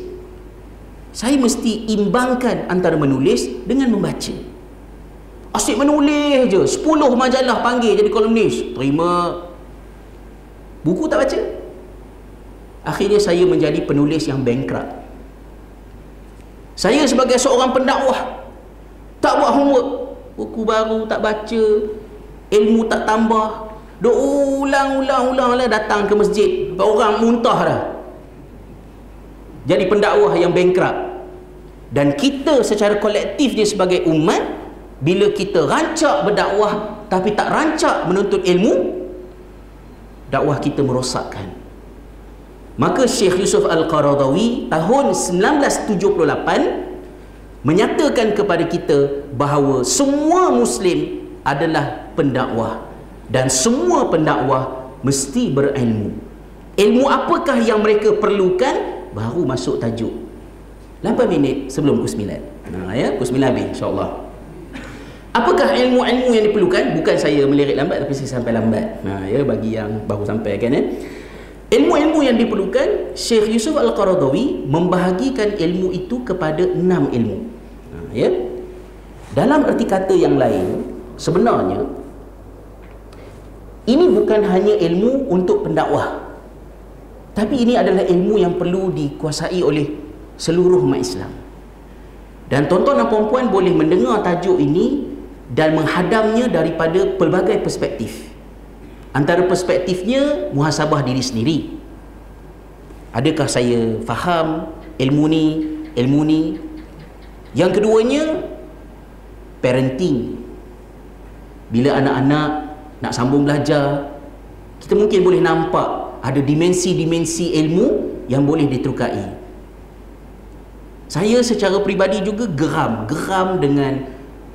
saya mesti imbangkan antara menulis dengan membaca. Asyik menulis je, 10 majalah panggil jadi kolumnis, terima, buku tak baca. Akhirnya saya menjadi penulis yang bankrupt. Saya sebagai seorang pendakwah tak buat homework, buku baru tak baca, ilmu tak tambah, duk ulang lah datang ke masjid, orang muntah dah. Jadi pendakwah yang bankrupt. Dan kita secara kolektif dia sebagai umat, bila kita rancak berdakwah tapi tak rancak menuntut ilmu, dakwah kita merosakkan. Maka Syekh Yusuf Al-Qaradawi tahun 1978 menyatakan kepada kita bahawa semua Muslim adalah pendakwah dan semua pendakwah mesti berilmu. Ilmu apakah yang mereka perlukan? Baru masuk tajuk 8 minit sebelum pukul 9. Pukul 9 habis insyaAllah. Apakah ilmu-ilmu yang diperlukan? Bukan saya melirik lambat, tapi saya sampai lambat. Bagi yang baru sampai kan ilmu-ilmu yang diperlukan, Syekh Yusuf Al-Qaradawi membahagikan ilmu itu kepada 6 ilmu. Dalam erti kata yang lain, sebenarnya ini bukan hanya ilmu untuk pendakwah, tapi ini adalah ilmu yang perlu dikuasai oleh seluruh umat Islam. Dan tuan-tuan dan puan-puan boleh mendengar tajuk ini dan menghadamnya daripada pelbagai perspektif. Antara perspektifnya muhasabah diri sendiri. Adakah saya faham ilmu ni? Yang keduanya parenting. Bila anak-anak nak sambung belajar, kita mungkin boleh nampak ada dimensi-dimensi ilmu yang boleh diterukai. Saya secara peribadi juga geram dengan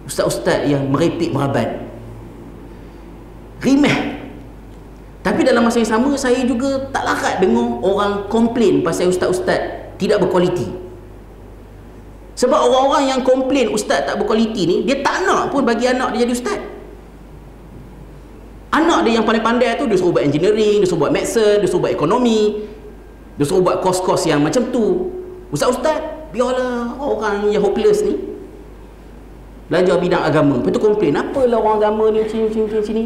ustaz-ustaz yang merepek meraban, rimeh. Tapi dalam masa yang sama, saya juga tak larat dengar orang komplain pasal ustaz-ustaz tidak berkualiti. Sebab orang-orang yang komplain ustaz tak berkualiti ni, dia tak nak pun bagi anak dia jadi ustaz. Anak ada yang pandai-pandai tu, dia suruh buat engineering, dia suruh buat medicine, dia suruh buat ekonomi, dia suruh buat kos-kos yang macam tu. Ustaz-ustaz, biarlah orang yang hopeless ni belajar bidang agama. Lepas tu komplain, apalah orang agama ni sini.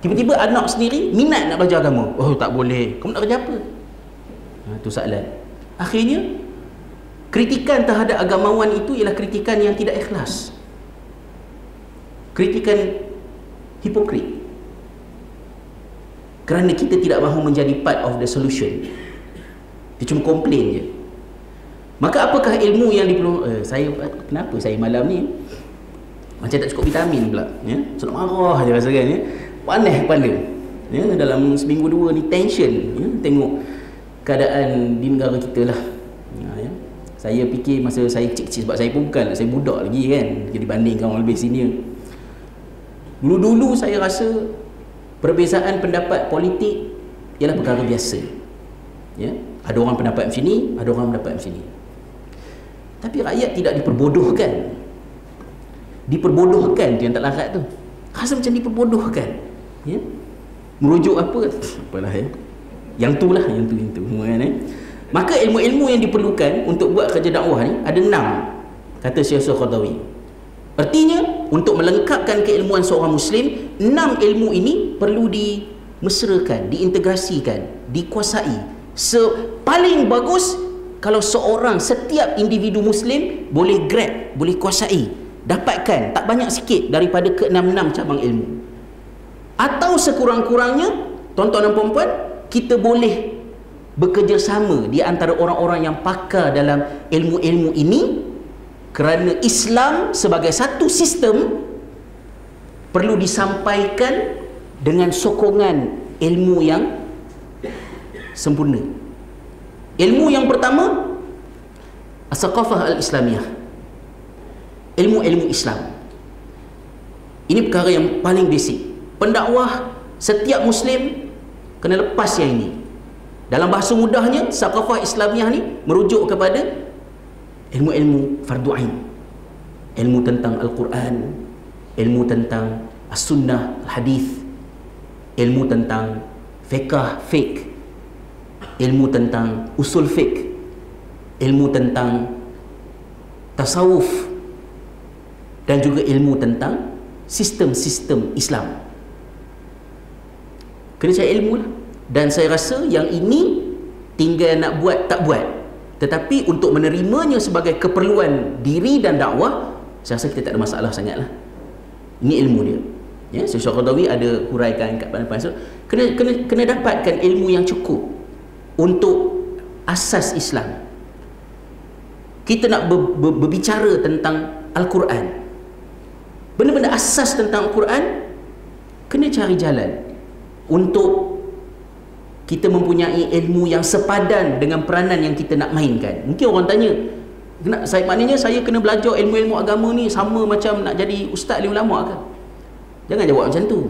Tiba-tiba anak sendiri minat nak belajar agama. Oh, tak boleh. Kamu nak kerja apa? Itu soalan. Akhirnya, kritikan terhadap agamawan itu ialah kritikan yang tidak ikhlas. Kritikan hipokrit. Kerana kita tidak mahu menjadi part of the solution. Dia cuma komplain je. Maka apakah ilmu yang diperlukan? Kenapa saya malam ni macam tak cukup vitamin pula, ya? So nak marah je rasa kan, ya? Panas kepala, ya? Dalam seminggu dua ni tension, ya? Tengok keadaan di negara kita lah, ya? Saya fikir masa saya kecil-kecil, sebab saya pun bukan, saya budak lagi kan, dibandingkan orang lebih senior. Dulu-dulu saya rasa perbezaan pendapat politik ialah perkara biasa, ya? Ada orang pendapat macam ni, ada orang pendapat macam ni. Tapi rakyat tidak diperbodohkan. Diperbodohkan tu yang tak larat tu. Rasa macam diperbodohkan, ya? Merujuk apa? Apalah, ya? Yang tu lah, yang tu. Kan, ya? Maka ilmu-ilmu yang diperlukan untuk buat kerja dakwah ni ada 6, kata Syekh Qaradawi. Artinya, untuk melengkapkan keilmuan seorang Muslim, 6 ilmu ini perlu dimesrakan, diintegrasikan, dikuasai. Paling bagus kalau setiap individu Muslim boleh grab, boleh kuasai, dapatkan tak banyak sikit daripada ke-6 cabang ilmu. Atau sekurang-kurangnya, tuan-tuan dan puan-puan, kita boleh bekerjasama di antara orang-orang yang pakar dalam ilmu-ilmu ini, kerana Islam sebagai satu sistem perlu disampaikan dengan sokongan ilmu yang sempurna. Ilmu yang pertama, as-saqafah al-islamiyah, ilmu-ilmu Islam. Ini perkara yang paling basic. Pendakwah setiap Muslim kena lepas yang ini. Dalam bahasa mudahnya, saqafah Islamiyah ni merujuk kepada ilmu-ilmu fardu ain, ilmu tentang Al-Quran, ilmu tentang As-Sunnah, Al-Hadith, ilmu tentang fiqh, ilmu tentang usul fiqh, ilmu tentang tasawuf, dan juga ilmu tentang sistem-sistem Islam. Kena cari ilmu lah. Dan saya rasa yang ini tinggal nak buat tak buat, tetapi untuk menerimanya sebagai keperluan diri dan dakwah, saya rasa kita tak ada masalah sangat lah. Ini ilmu dia, ya. Syekh Qaradawi ada huraikan kat depan. Kena dapatkan ilmu yang cukup untuk asas Islam. Kita nak berbicara tentang Al-Quran, benda-benda asas tentang Al-Quran, kena cari jalan untuk kita mempunyai ilmu yang sepadan dengan peranan yang kita nak mainkan. Mungkin orang tanya, maknanya saya kena belajar ilmu-ilmu agama ni sama macam nak jadi ustaz ulama ke? Jangan jawab macam tu.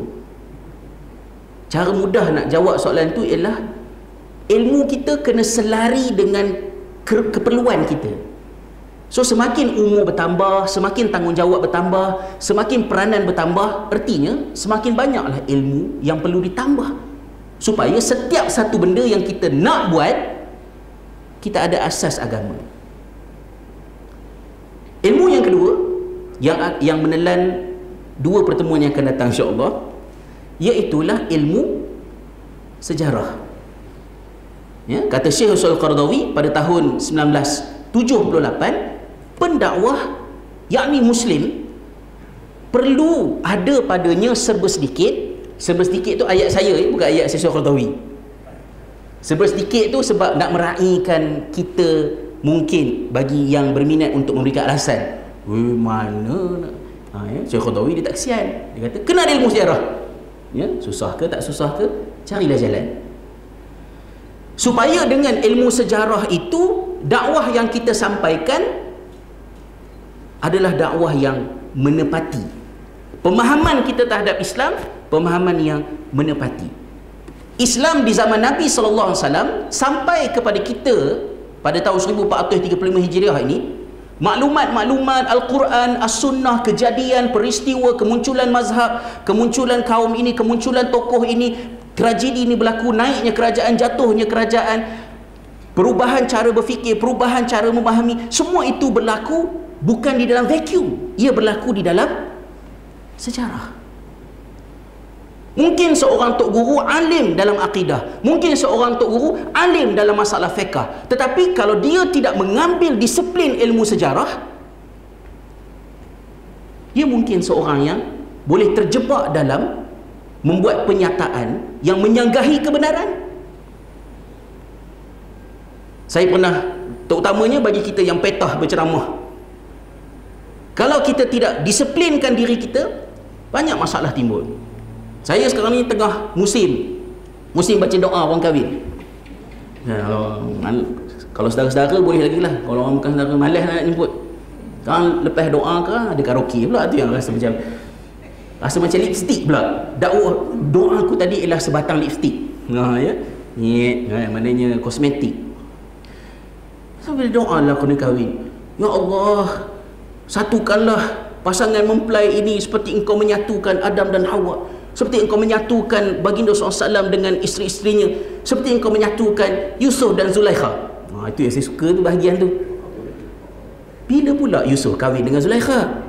Cara mudah nak jawab soalan tu ialah ilmu kita kena selari dengan keperluan kita. So semakin umur bertambah, semakin tanggungjawab bertambah, semakin peranan bertambah, artinya semakin banyaklah ilmu yang perlu ditambah, supaya setiap satu benda yang kita nak buat, kita ada asas agama. Ilmu yang kedua yang menelan 2 pertemuan yang akan datang insya-Allah, iaitulah ilmu sejarah. Ya, kata Syekh Qaradawi pada tahun 1978, pendakwah yakni Muslim perlu ada padanya serba sedikit tu ayat saya, bukan ayat Syekh Qaradawi. Serba sedikit tu sebab nak meraihkan kita, mungkin bagi yang berminat untuk memberikan alasan, mana nak ya, Syekh Qaradawi dia tak kesian, dia kata kena ada ilmu sejarah, ya, susah ke tak susah ke, carilah jalan supaya dengan ilmu sejarah itu dakwah yang kita sampaikan adalah dakwah yang menepati pemahaman kita terhadap Islam, pemahaman yang menepati Islam di zaman Nabi SAW sampai kepada kita pada tahun 1435 Hijriah ini Maklumat-maklumat Al-Quran, As-Sunnah, kejadian, peristiwa, kemunculan mazhab, kemunculan kaum ini, kemunculan tokoh ini, tragedi ini berlaku, naiknya kerajaan, jatuhnya kerajaan, perubahan cara berfikir, perubahan cara memahami, semua itu berlaku bukan di dalam vacuum, ia berlaku di dalam sejarah. Mungkin seorang tok guru alim dalam akidah, mungkin seorang tok guru alim dalam masalah fiqh, tetapi kalau dia tidak mengambil disiplin ilmu sejarah, dia mungkin seorang yang boleh terjebak dalam membuat penyataan yang menyanggahi kebenaran. Saya pernah, terutamanya bagi kita yang petah berceramah, kalau kita tidak disiplinkan diri kita, banyak masalah timbul. Saya sekarang ni tengah musim baca doa orang kahwin. Kalau saudara-saudara boleh lagi lah. Kalau orang bukan saudara malas nak jemput. Sekarang lepas doa ke ada karaoke pula, tu yang rasa macam lipstick pula. Doa aku tadi ialah sebatang lipstick. Ya. Maknanya kosmetik. Sambil doa lah kena kahwin. Ya Allah, satukanlah pasangan mempelai ini seperti engkau menyatukan Adam dan Hawa, seperti engkau menyatukan baginda SAW dengan isteri-isterinya, seperti engkau menyatukan Yusuf dan Zulaikha. Itu yang saya suka tu, bahagian tu. Bila pula Yusuf kahwin dengan Zulaikha?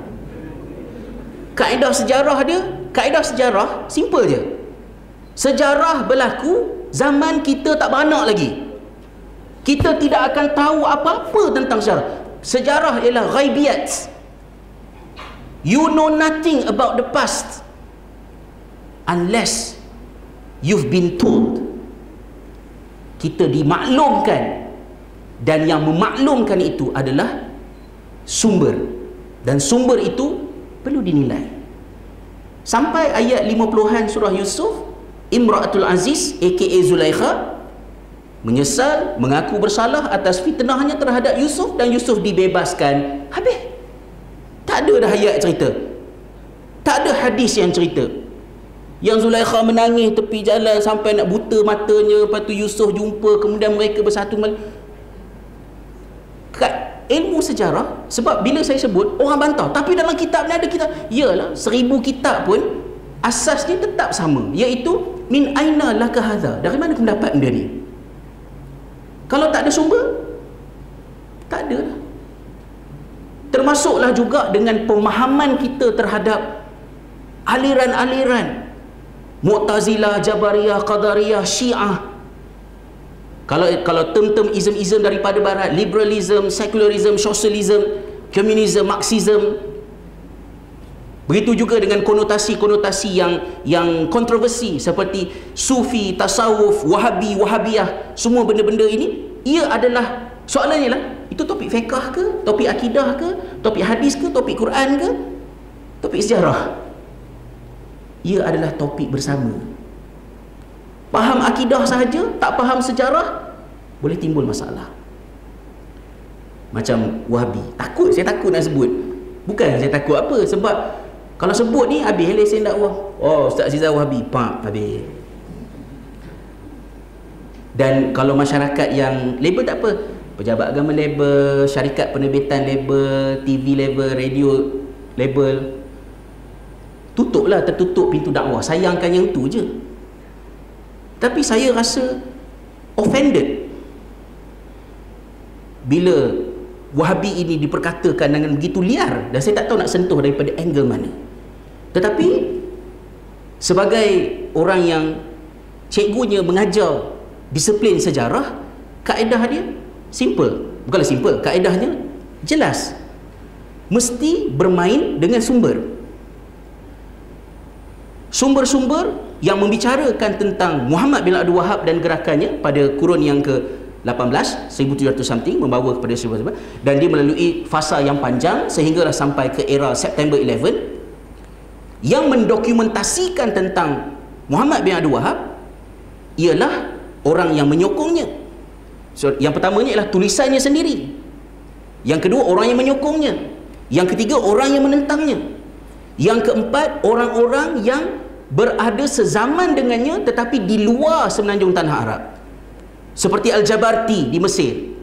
Kaedah sejarah dia, kaedah sejarah simple je. Sejarah berlaku zaman kita tak beranak lagi. Kita tidak akan tahu apa-apa tentang sejarah. Sejarah ialah ghaibiyat. You know nothing about the past unless you've been told. Kita dimaklumkan, dan yang memaklumkan itu adalah sumber, dan sumber itu perlu dinilai. Sampai ayat 50-an surah Yusuf, Imra'atul Aziz aka Zulaikha menyesal, mengaku bersalah atas fitnahnya terhadap Yusuf, dan Yusuf dibebaskan. Habis. Tak ada dah ayat cerita, tak ada hadis yang cerita yang Zulaikha menangis tepi jalan sampai nak buta matanya, lepas tu Yusuf jumpa, kemudian mereka bersatu kembali. Kat ilmu sejarah, sebab bila saya sebut orang bantah, tapi dalam kitab ni ada kitab, yalah 1000 kitab pun asasnya tetap sama, iaitu min aina laka hadha, dari mana kau dapat benda ni? Kalau tak ada sumber, tak ada lah. Termasuklah juga dengan pemahaman kita terhadap aliran-aliran Mu'tazilah, Jabariyah, Qadariyah, Syiah. Kalau term-term ism-ism daripada barat, liberalism, secularism, socialism, communism, marxism. Begitu juga dengan konotasi-konotasi yang kontroversi seperti sufi, tasawuf, wahabi, wahabiyah. Semua benda-benda ini, ia adalah, soalannya lah, itu topik fiqh ke, topik akidah ke, topik hadis ke, topik Quran ke, topik sejarah? Ia adalah topik bersama. Faham akidah sahaja, tak faham sejarah, boleh timbul masalah. Macam Wahabi. Saya takut nak sebut. Bukan saya takut apa, sebab kalau sebut ni habis lesen dakwah. Oh, Ustaz Azizah Wahabi, habis. Dan kalau masyarakat yang label tak apa, pejabat agama label, syarikat penerbitan label, TV label, radio label, tutuplah, tertutup pintu dakwah. Sayangkan yang tu je. Tapi saya rasa offended bila Wahabi ini diperkatakan dengan begitu liar, dan saya tak tahu nak sentuh daripada angle mana. Tetapi sebagai orang yang cikgunya mengajar disiplin sejarah, kaedah dia simple. Bukanlah simple, kaedahnya jelas. Mesti bermain dengan sumber. Sumber-sumber yang membicarakan tentang Muhammad bin Abdul Wahab dan gerakannya pada kurun yang ke-18, 1700 something, membawa kepada 1900, dan dia melalui fasa yang panjang sehinggalah sampai ke era September 11 yang mendokumentasikan tentang Muhammad bin Abdul Wahab ialah orang yang menyokongnya. So, yang pertamanya ialah tulisannya sendiri. Yang kedua, orang yang menyokongnya. Yang ketiga, orang yang menentangnya. Yang keempat, orang-orang yang berada sezaman dengannya tetapi di luar semenanjung tanah Arab, seperti Al-Jabarti di Mesir,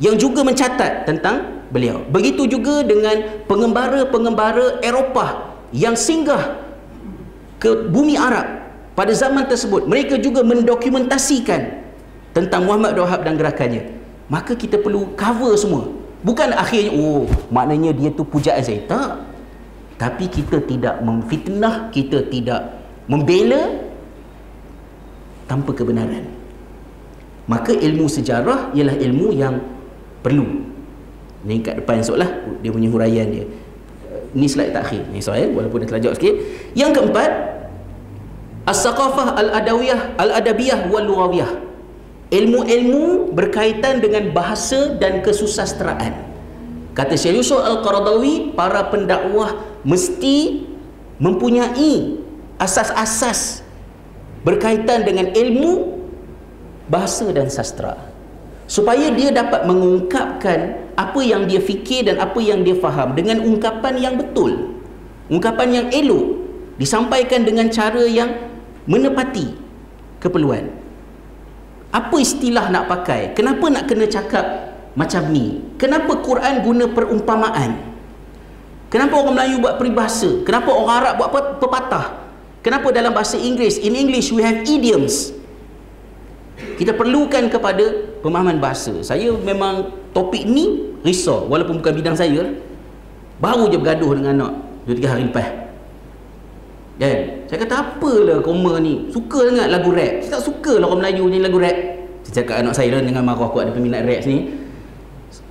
yang juga mencatat tentang beliau. Begitu juga dengan pengembara-pengembara Eropah yang singgah ke bumi Arab pada zaman tersebut. Mereka juga mendokumentasikan tentang Muhammad Abdul Wahab dan gerakannya. Maka kita perlu cover semua. Bukan akhirnya, oh maknanya dia tu pujaan saya. Tak. Tapi kita tidak memfitnah, kita tidak membela tanpa kebenaran. Maka ilmu sejarah ialah ilmu yang perlu. Ni kat depan esok lah dia punya huraian dia. Ni slide takhir. Ni soal walaupun dah terlajak sikit. Yang keempat, as-saqafah al-adabiyah wal-lughawiyah. Ilmu-ilmu berkaitan dengan bahasa dan kesusasteraan. Kata Syekh Yusuf Al-Qaradawi, para pendakwah mesti mempunyai asas-asas berkaitan dengan ilmu bahasa dan sastra, supaya dia dapat mengungkapkan apa yang dia fikir dan apa yang dia faham dengan ungkapan yang betul, ungkapan yang elok, disampaikan dengan cara yang menepati keperluan. Apa istilah nak pakai? Kenapa nak kena cakap macam ni? Kenapa Quran guna perumpamaan? Kenapa orang Melayu buat peribahasa? Kenapa orang Arab buat pepatah? Kenapa dalam bahasa Inggeris, in English we have idioms? Kita perlukan kepada pemahaman bahasa. Saya memang topik ni risau, walaupun bukan bidang saya lah. Baru je bergaduh dengan anak 2-3 hari lepas. Saya kata, apalah koma ni, suka sangat lagu rap. Saya tak suka lah orang Melayu nyanyi lagu rap. Saya cakap anak saya dengan marah, aku ada peminat rap ni.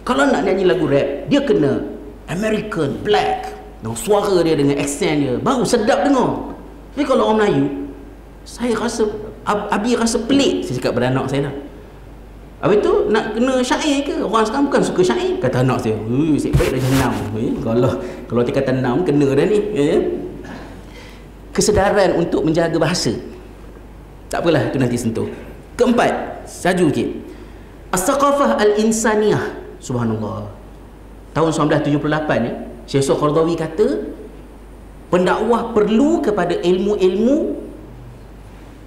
Kalau nak nyanyi lagu rap, dia kena American, black, dan suara dia dengan accent dia, baru sedap dengar. Tapi kalau orang Melayu, saya rasa, Abi rasa pelik. Saya cakap pada anak saya lah. Habis tu nak kena syair ke? Orang sekarang bukan suka syair. Kata anak saya, saya baik dah 6. Kalau dia kata 6, kena dah ni. Kesedaran untuk menjaga bahasa. Tak apalah, itu nanti sentuh. Keempat, saju sikit. As-saqafah al-insaniyah. Subhanallah. Tahun 1978 ni, Syekh Yusuf Qaradawi kata, pendakwah perlu kepada ilmu-ilmu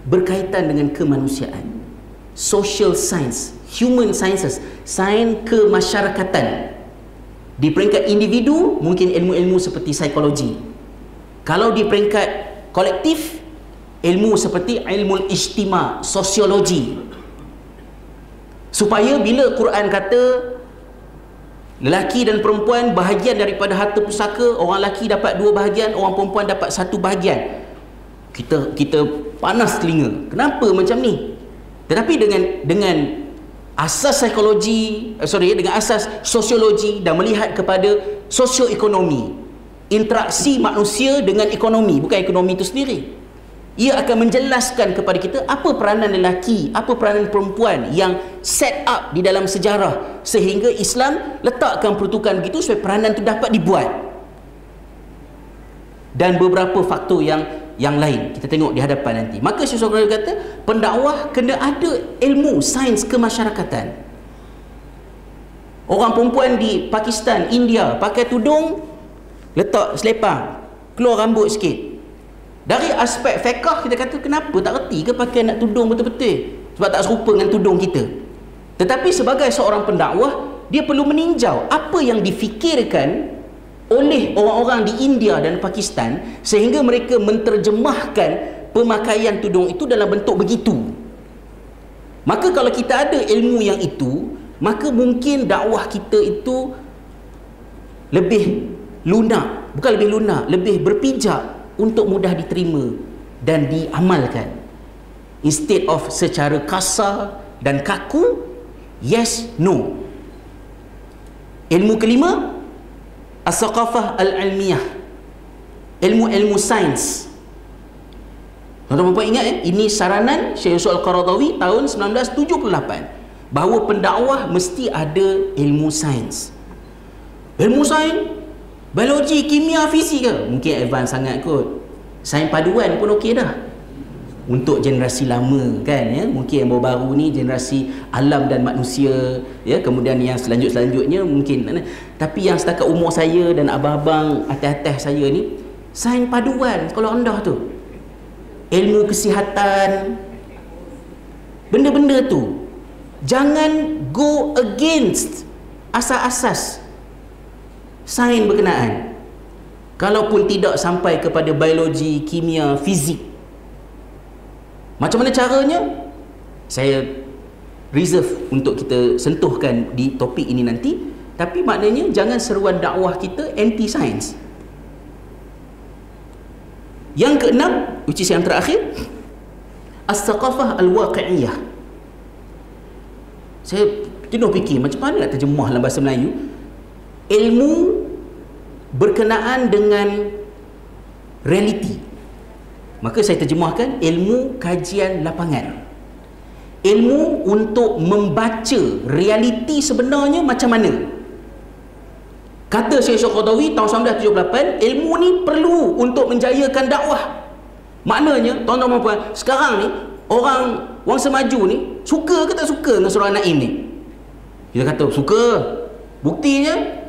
berkaitan dengan kemanusiaan, social science, human sciences, sains kemasyarakatan. Di peringkat individu, mungkin ilmu-ilmu seperti psikologi. Kalau di peringkat kolektif, ilmu seperti ilmu ijtima, sosiologi. Supaya bila Quran kata lelaki dan perempuan bahagian daripada harta pusaka, orang lelaki dapat 2 bahagian, orang perempuan dapat 1 bahagian, kita panas telinga. Kenapa macam ni? Tetapi dengan asas psikologi, dengan asas sosiologi dan melihat kepada sosioekonomi, interaksi manusia dengan ekonomi, bukan ekonomi itu sendiri, ia akan menjelaskan kepada kita apa peranan lelaki, apa peranan perempuan yang set up di dalam sejarah, sehingga Islam letakkan peruntukan begitu supaya peranan itu dapat dibuat. Dan beberapa faktor yang lain kita tengok di hadapan nanti. Maka Syekh Yusuf kata, pendakwah kena ada ilmu sains kemasyarakatan. Orang perempuan di Pakistan, India pakai tudung, letak selepang, keluar rambut sikit. Dari aspek fiqh kita kata, kenapa tak reti ke pakai nak tudung betul-betul? Sebab tak serupa dengan tudung kita. Tetapi sebagai seorang pendakwah, dia perlu meninjau apa yang difikirkan oleh orang-orang di India dan Pakistan, sehingga mereka menterjemahkan pemakaian tudung itu dalam bentuk begitu. Maka kalau kita ada ilmu yang itu, maka mungkin dakwah kita itu lebih lunak, bukan lebih lunak, lebih berpijak untuk mudah diterima dan diamalkan, instead of secara kasar dan kaku, yes, no. Ilmu kelima, as-saqafah al-ilmiyah, ilmu-ilmu sains. Tuan-tuan ingat ini saranan Syekh Yusuf Al-Qaradawi tahun 1978, bahawa pendakwah mesti ada ilmu sains. Ilmu sains, biologi, kimia, fisika mungkin advance sangat kot. Sains paduan pun okey dah untuk generasi lama kan, ya. Mungkin yang baru-baru ni generasi alam dan manusia, ya. Kemudian yang selanjutnya mungkin, tapi yang setakat umur saya dan abang-abang atas-atas saya ni, sains paduan sekolah rendah tu, ilmu kesihatan, benda-benda tu jangan go against asas-asas sains berkenaan. Kalaupun tidak sampai kepada biologi, kimia, fizik. Macam mana caranya? Saya reserve untuk kita sentuhkan di topik ini nanti. Tapi maknanya jangan seruan dakwah kita anti-sains. Yang keenam, which is yang terakhir, as-saqafah al-waqi'iyah. Saya jenuh fikir macam mana nak terjemah dalam bahasa Melayu. Ilmu berkenaan dengan realiti. Maka saya terjemahkan ilmu kajian lapangan. Ilmu untuk membaca realiti sebenarnya macam mana. Kata Syekh Qaradawi tahun 1978, ilmu ni perlu untuk menjayakan dakwah. Maknanya, tuan-tuan dan puan, sekarang ni orang semaju ni suka ke tak suka dengan surah An-Naim ni? Kita kata suka. Buktinya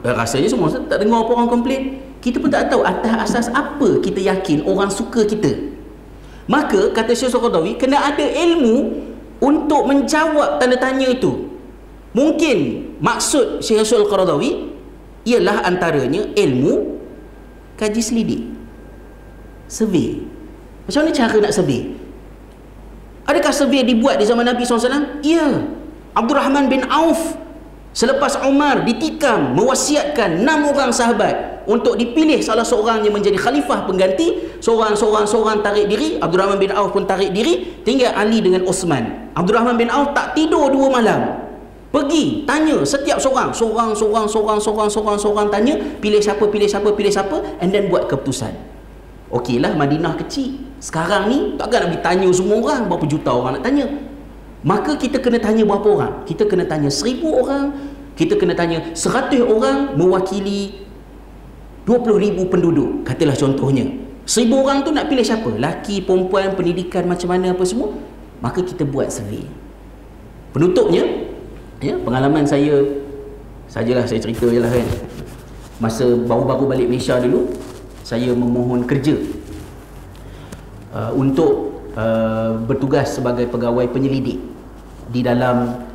rasanya semua tak dengar apa orang komplain. Kita pun tak tahu atas asas apa kita yakin orang suka kita. Maka kata Syekh Qaradawi, kena ada ilmu untuk menjawab tanda tanya itu. Mungkin maksud Syekh Qaradawi ialah antaranya ilmu kaji selidik, survey. Macam mana cara nak survey? Adakah survey dibuat di zaman Nabi SAW? Ya. Abdul Rahman bin Auf selepas Umar ditikam mewasiatkan 6 orang sahabat untuk dipilih salah seorang yang menjadi khalifah pengganti. Seorang tarik diri. Abdul Rahman bin Auf pun tarik diri. Tinggal Ali dengan Osman. Abdul Rahman bin Auf tak tidur 2 malam. Pergi tanya setiap seorang tanya, pilih siapa, and then buat keputusan. Okeylah, Madinah kecil. Sekarang ni takkan nak bertanya semua orang, berapa juta orang nak tanya. Maka kita kena tanya berapa orang? Kita kena tanya 1000 orang, kita kena tanya 100 orang mewakili 20,000 penduduk. Katalah contohnya 1000 orang tu nak pilih siapa? Laki, perempuan, pendidikan macam mana, apa semua. Maka kita buat survey. Penutupnya, ya, pengalaman saya sajalah, saya cerita je lah kan. Masa baru-baru balik Malaysia dulu, saya memohon kerja untuk bertugas sebagai pegawai penyelidik di dalam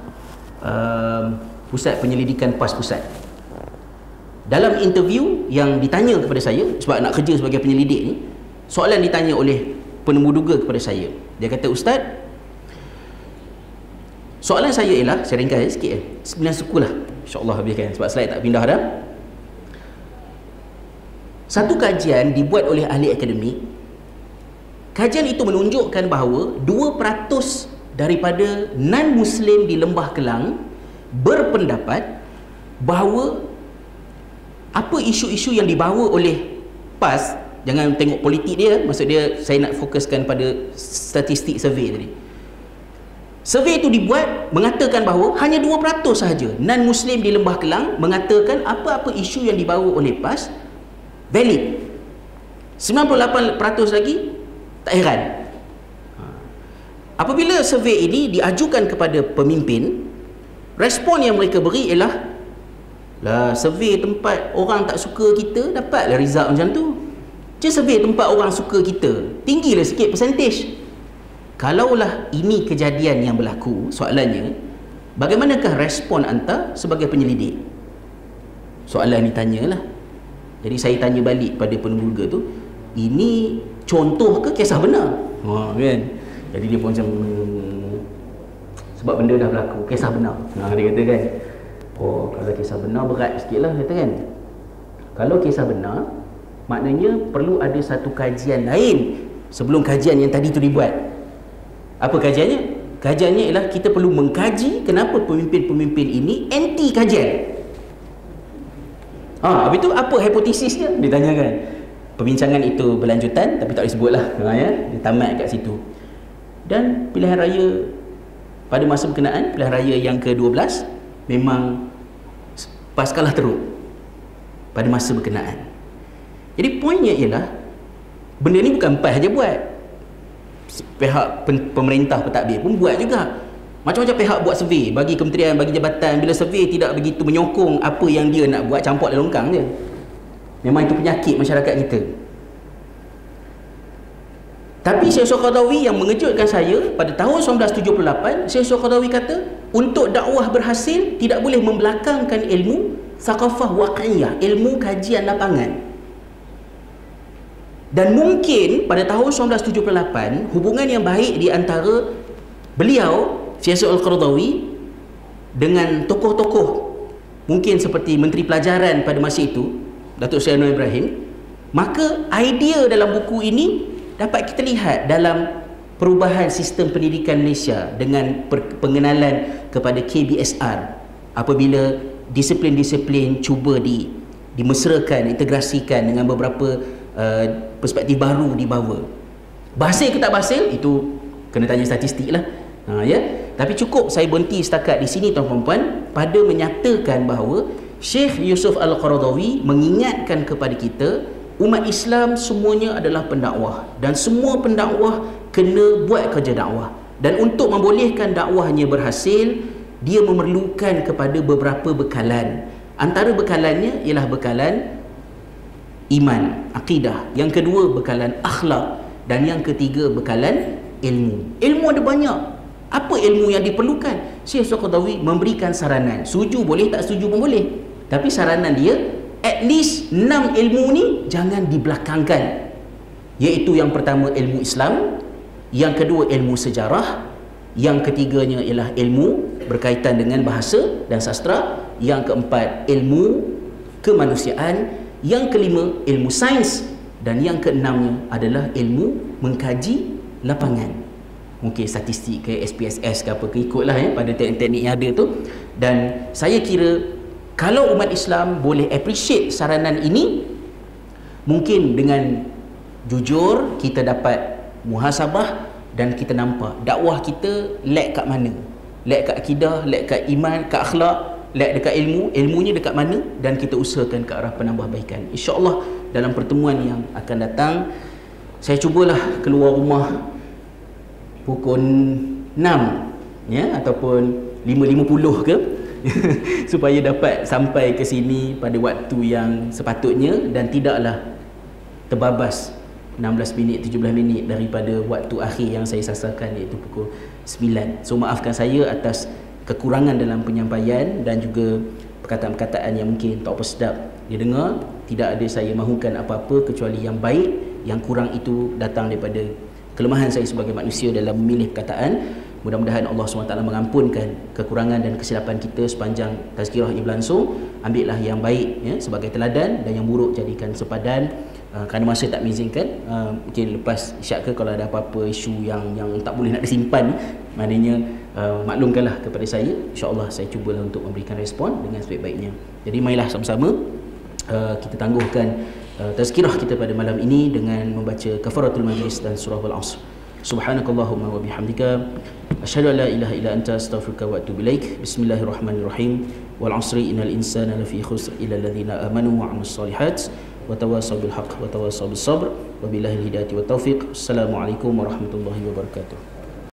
pusat penyelidikan PAS Pusat. Dalam interview yang ditanya kepada saya, sebab nak kerja sebagai penyelidik ni, soalan ditanya oleh penemuduga kepada saya. Dia kata, Ustaz, soalan saya ialah, saya ringkas sikit 9 suku lah, insyaAllah habiskan sebab slide tak pindah dah. Satu kajian dibuat oleh ahli akademik. Kajian itu menunjukkan bahawa 2% daripada non-Muslim di Lembah Kelang berpendapat bahawa apa isu-isu yang dibawa oleh PAS, jangan tengok politik dia, maksud dia saya nak fokuskan pada statistik survey tadi. Survey itu dibuat mengatakan bahawa hanya 2% sahaja non-Muslim di Lembah Kelang mengatakan apa-apa isu yang dibawa oleh PAS valid. 98% lagi tak heran. Apabila survey ini diajukan kepada pemimpin, respon yang mereka beri ialah, lah, survey tempat orang tak suka kita, dapatlah result macam tu. Je survey tempat orang suka kita, tinggilah sikit percentage. Kalaulah ini kejadian yang berlaku, soalannya, bagaimanakah respon anda sebagai penyelidik? Soalan ditanyalah. Jadi saya tanya balik pada penemuduga tu, ini contoh ke kisah benar? Kan? Jadi dia pun macam, sebab benda dah berlaku, kisah benar. Dia kata kan, oh, kalau kisah benar berat sikit lah, kata kan. Kalau kisah benar, maknanya perlu ada satu kajian lain sebelum kajian yang tadi tu dibuat. Apa kajiannya? Kajiannya ialah kita perlu mengkaji kenapa pemimpin-pemimpin ini anti kajian. Habis tu apa hipotesisnya? Ditanyakan. Perbincangan itu berlanjutan, tapi tak boleh sebut lah, ya? Dia tamat kat situ. Dan pilihan raya pada masa berkenaan, pilihan raya yang ke-12, memang PAS kalah teruk pada masa berkenaan. Jadi poinnya ialah, benda ni bukan PAS saja buat, pihak pemerintah pentadbir pun buat juga. Macam-macam pihak buat survey, bagi kementerian, bagi jabatan. Bila survey tidak begitu menyokong apa yang dia nak buat, campur dalam longkang je. Memang itu penyakit masyarakat kita. Tapi Syekh Qaradawi yang mengejutkan saya, pada tahun 1978, Syekh Qaradawi kata, untuk dakwah berhasil tidak boleh membelakangkan ilmu, Thaqafah waqi'iyah, ilmu kajian lapangan. Dan mungkin pada tahun 1978 hubungan yang baik di antara beliau Syekh Al-Qaradawi dengan tokoh-tokoh mungkin seperti Menteri Pelajaran pada masa itu, Datuk Seri Anwar Ibrahim, maka idea dalam buku ini dapat kita lihat dalam perubahan sistem pendidikan Malaysia dengan pengenalan kepada KBSR apabila disiplin-disiplin cuba dimesrakan, integrasikan dengan beberapa perspektif baru dibawa. Berhasil ke tak berhasil itu kena tanya statistik lah. Ya. Tapi cukup saya berhenti setakat di sini tuan-tuan puan pada menyatakan bahawa Syekh Yusuf Al-Qaradawi mengingatkan kepada kita umat Islam semuanya adalah pendakwah dan semua pendakwah kena buat kerja dakwah, dan untuk membolehkan dakwahnya berhasil dia memerlukan kepada beberapa bekalan. Antara bekalannya ialah bekalan iman, akidah, yang kedua bekalan akhlak, dan yang ketiga bekalan ilmu. Ilmu ada banyak. Apa ilmu yang diperlukan? Syekh Al-Qaradawi memberikan saranan. Setuju boleh, tak setuju pun boleh, tapi saranan dia at least 6 ilmu ni jangan dibelakangkan, iaitu yang pertama ilmu Islam, yang kedua ilmu sejarah, yang ketiganya ialah ilmu berkaitan dengan bahasa dan sastra, yang keempat ilmu kemanusiaan, yang kelima ilmu sains, dan yang keenamnya adalah ilmu mengkaji lapangan. Mungkin statistik ke SPSS ke apa ke ikutlah pada teknik-teknik yang ada tu. Dan saya kira kalau umat Islam boleh appreciate saranan ini, mungkin dengan jujur kita dapat muhasabah dan kita nampak dakwah kita lag kat mana, lag kat akidah, lag kat iman, kat akhlak, lag dekat ilmu, ilmunya dekat mana, dan kita usahakan ke arah penambahbaikan. InsyaAllah dalam pertemuan yang akan datang saya cubalah keluar rumah pukul 6 ya, ataupun 5.50 ke supaya dapat sampai ke sini pada waktu yang sepatutnya dan tidaklah terbabas 16 minit, 17 minit daripada waktu akhir yang saya sasarkan, iaitu pukul 9. So maafkan saya atas kekurangan dalam penyampaian dan juga perkataan-perkataan yang mungkin tak apa sedap didengar. Tidak ada saya mahukan apa-apa kecuali yang baik. Yang kurang itu datang daripada kelemahan saya sebagai manusia dalam memilih perkataan. Mudah-mudahan Allah SWT mengampunkan kekurangan dan kesilapan kita sepanjang tazkirah ini berlangsung. Ambillah yang baik ya, sebagai teladan, dan yang buruk jadikan sepadan. Kerana masa tak mengizinkan, mungkin lepas isyak ke kalau ada apa-apa isu yang tak boleh nak disimpan, maknanya maklumkanlah kepada saya. InsyaAllah saya cubalah untuk memberikan respon dengan sebaik-baiknya. Jadi marilah sama-sama kita tangguhkan tazkirah kita pada malam ini dengan membaca kafaratul majlis dan surah Al-Asr. Subhanakallahumma wa bihamdika asyhadu an la ilaha illa anta astaghfiruka wa atubu ilaik. Bismillahirrahmanirrahim. Wal 'asri innal insana lafi khusr illa alladhina amanu wa 'amilus solihat wa tawasaw bil haqq wa tawasaw bis sabr wa billahi hidayati wat taufiq. Assalamualaikum warahmatullahi wabarakatuh.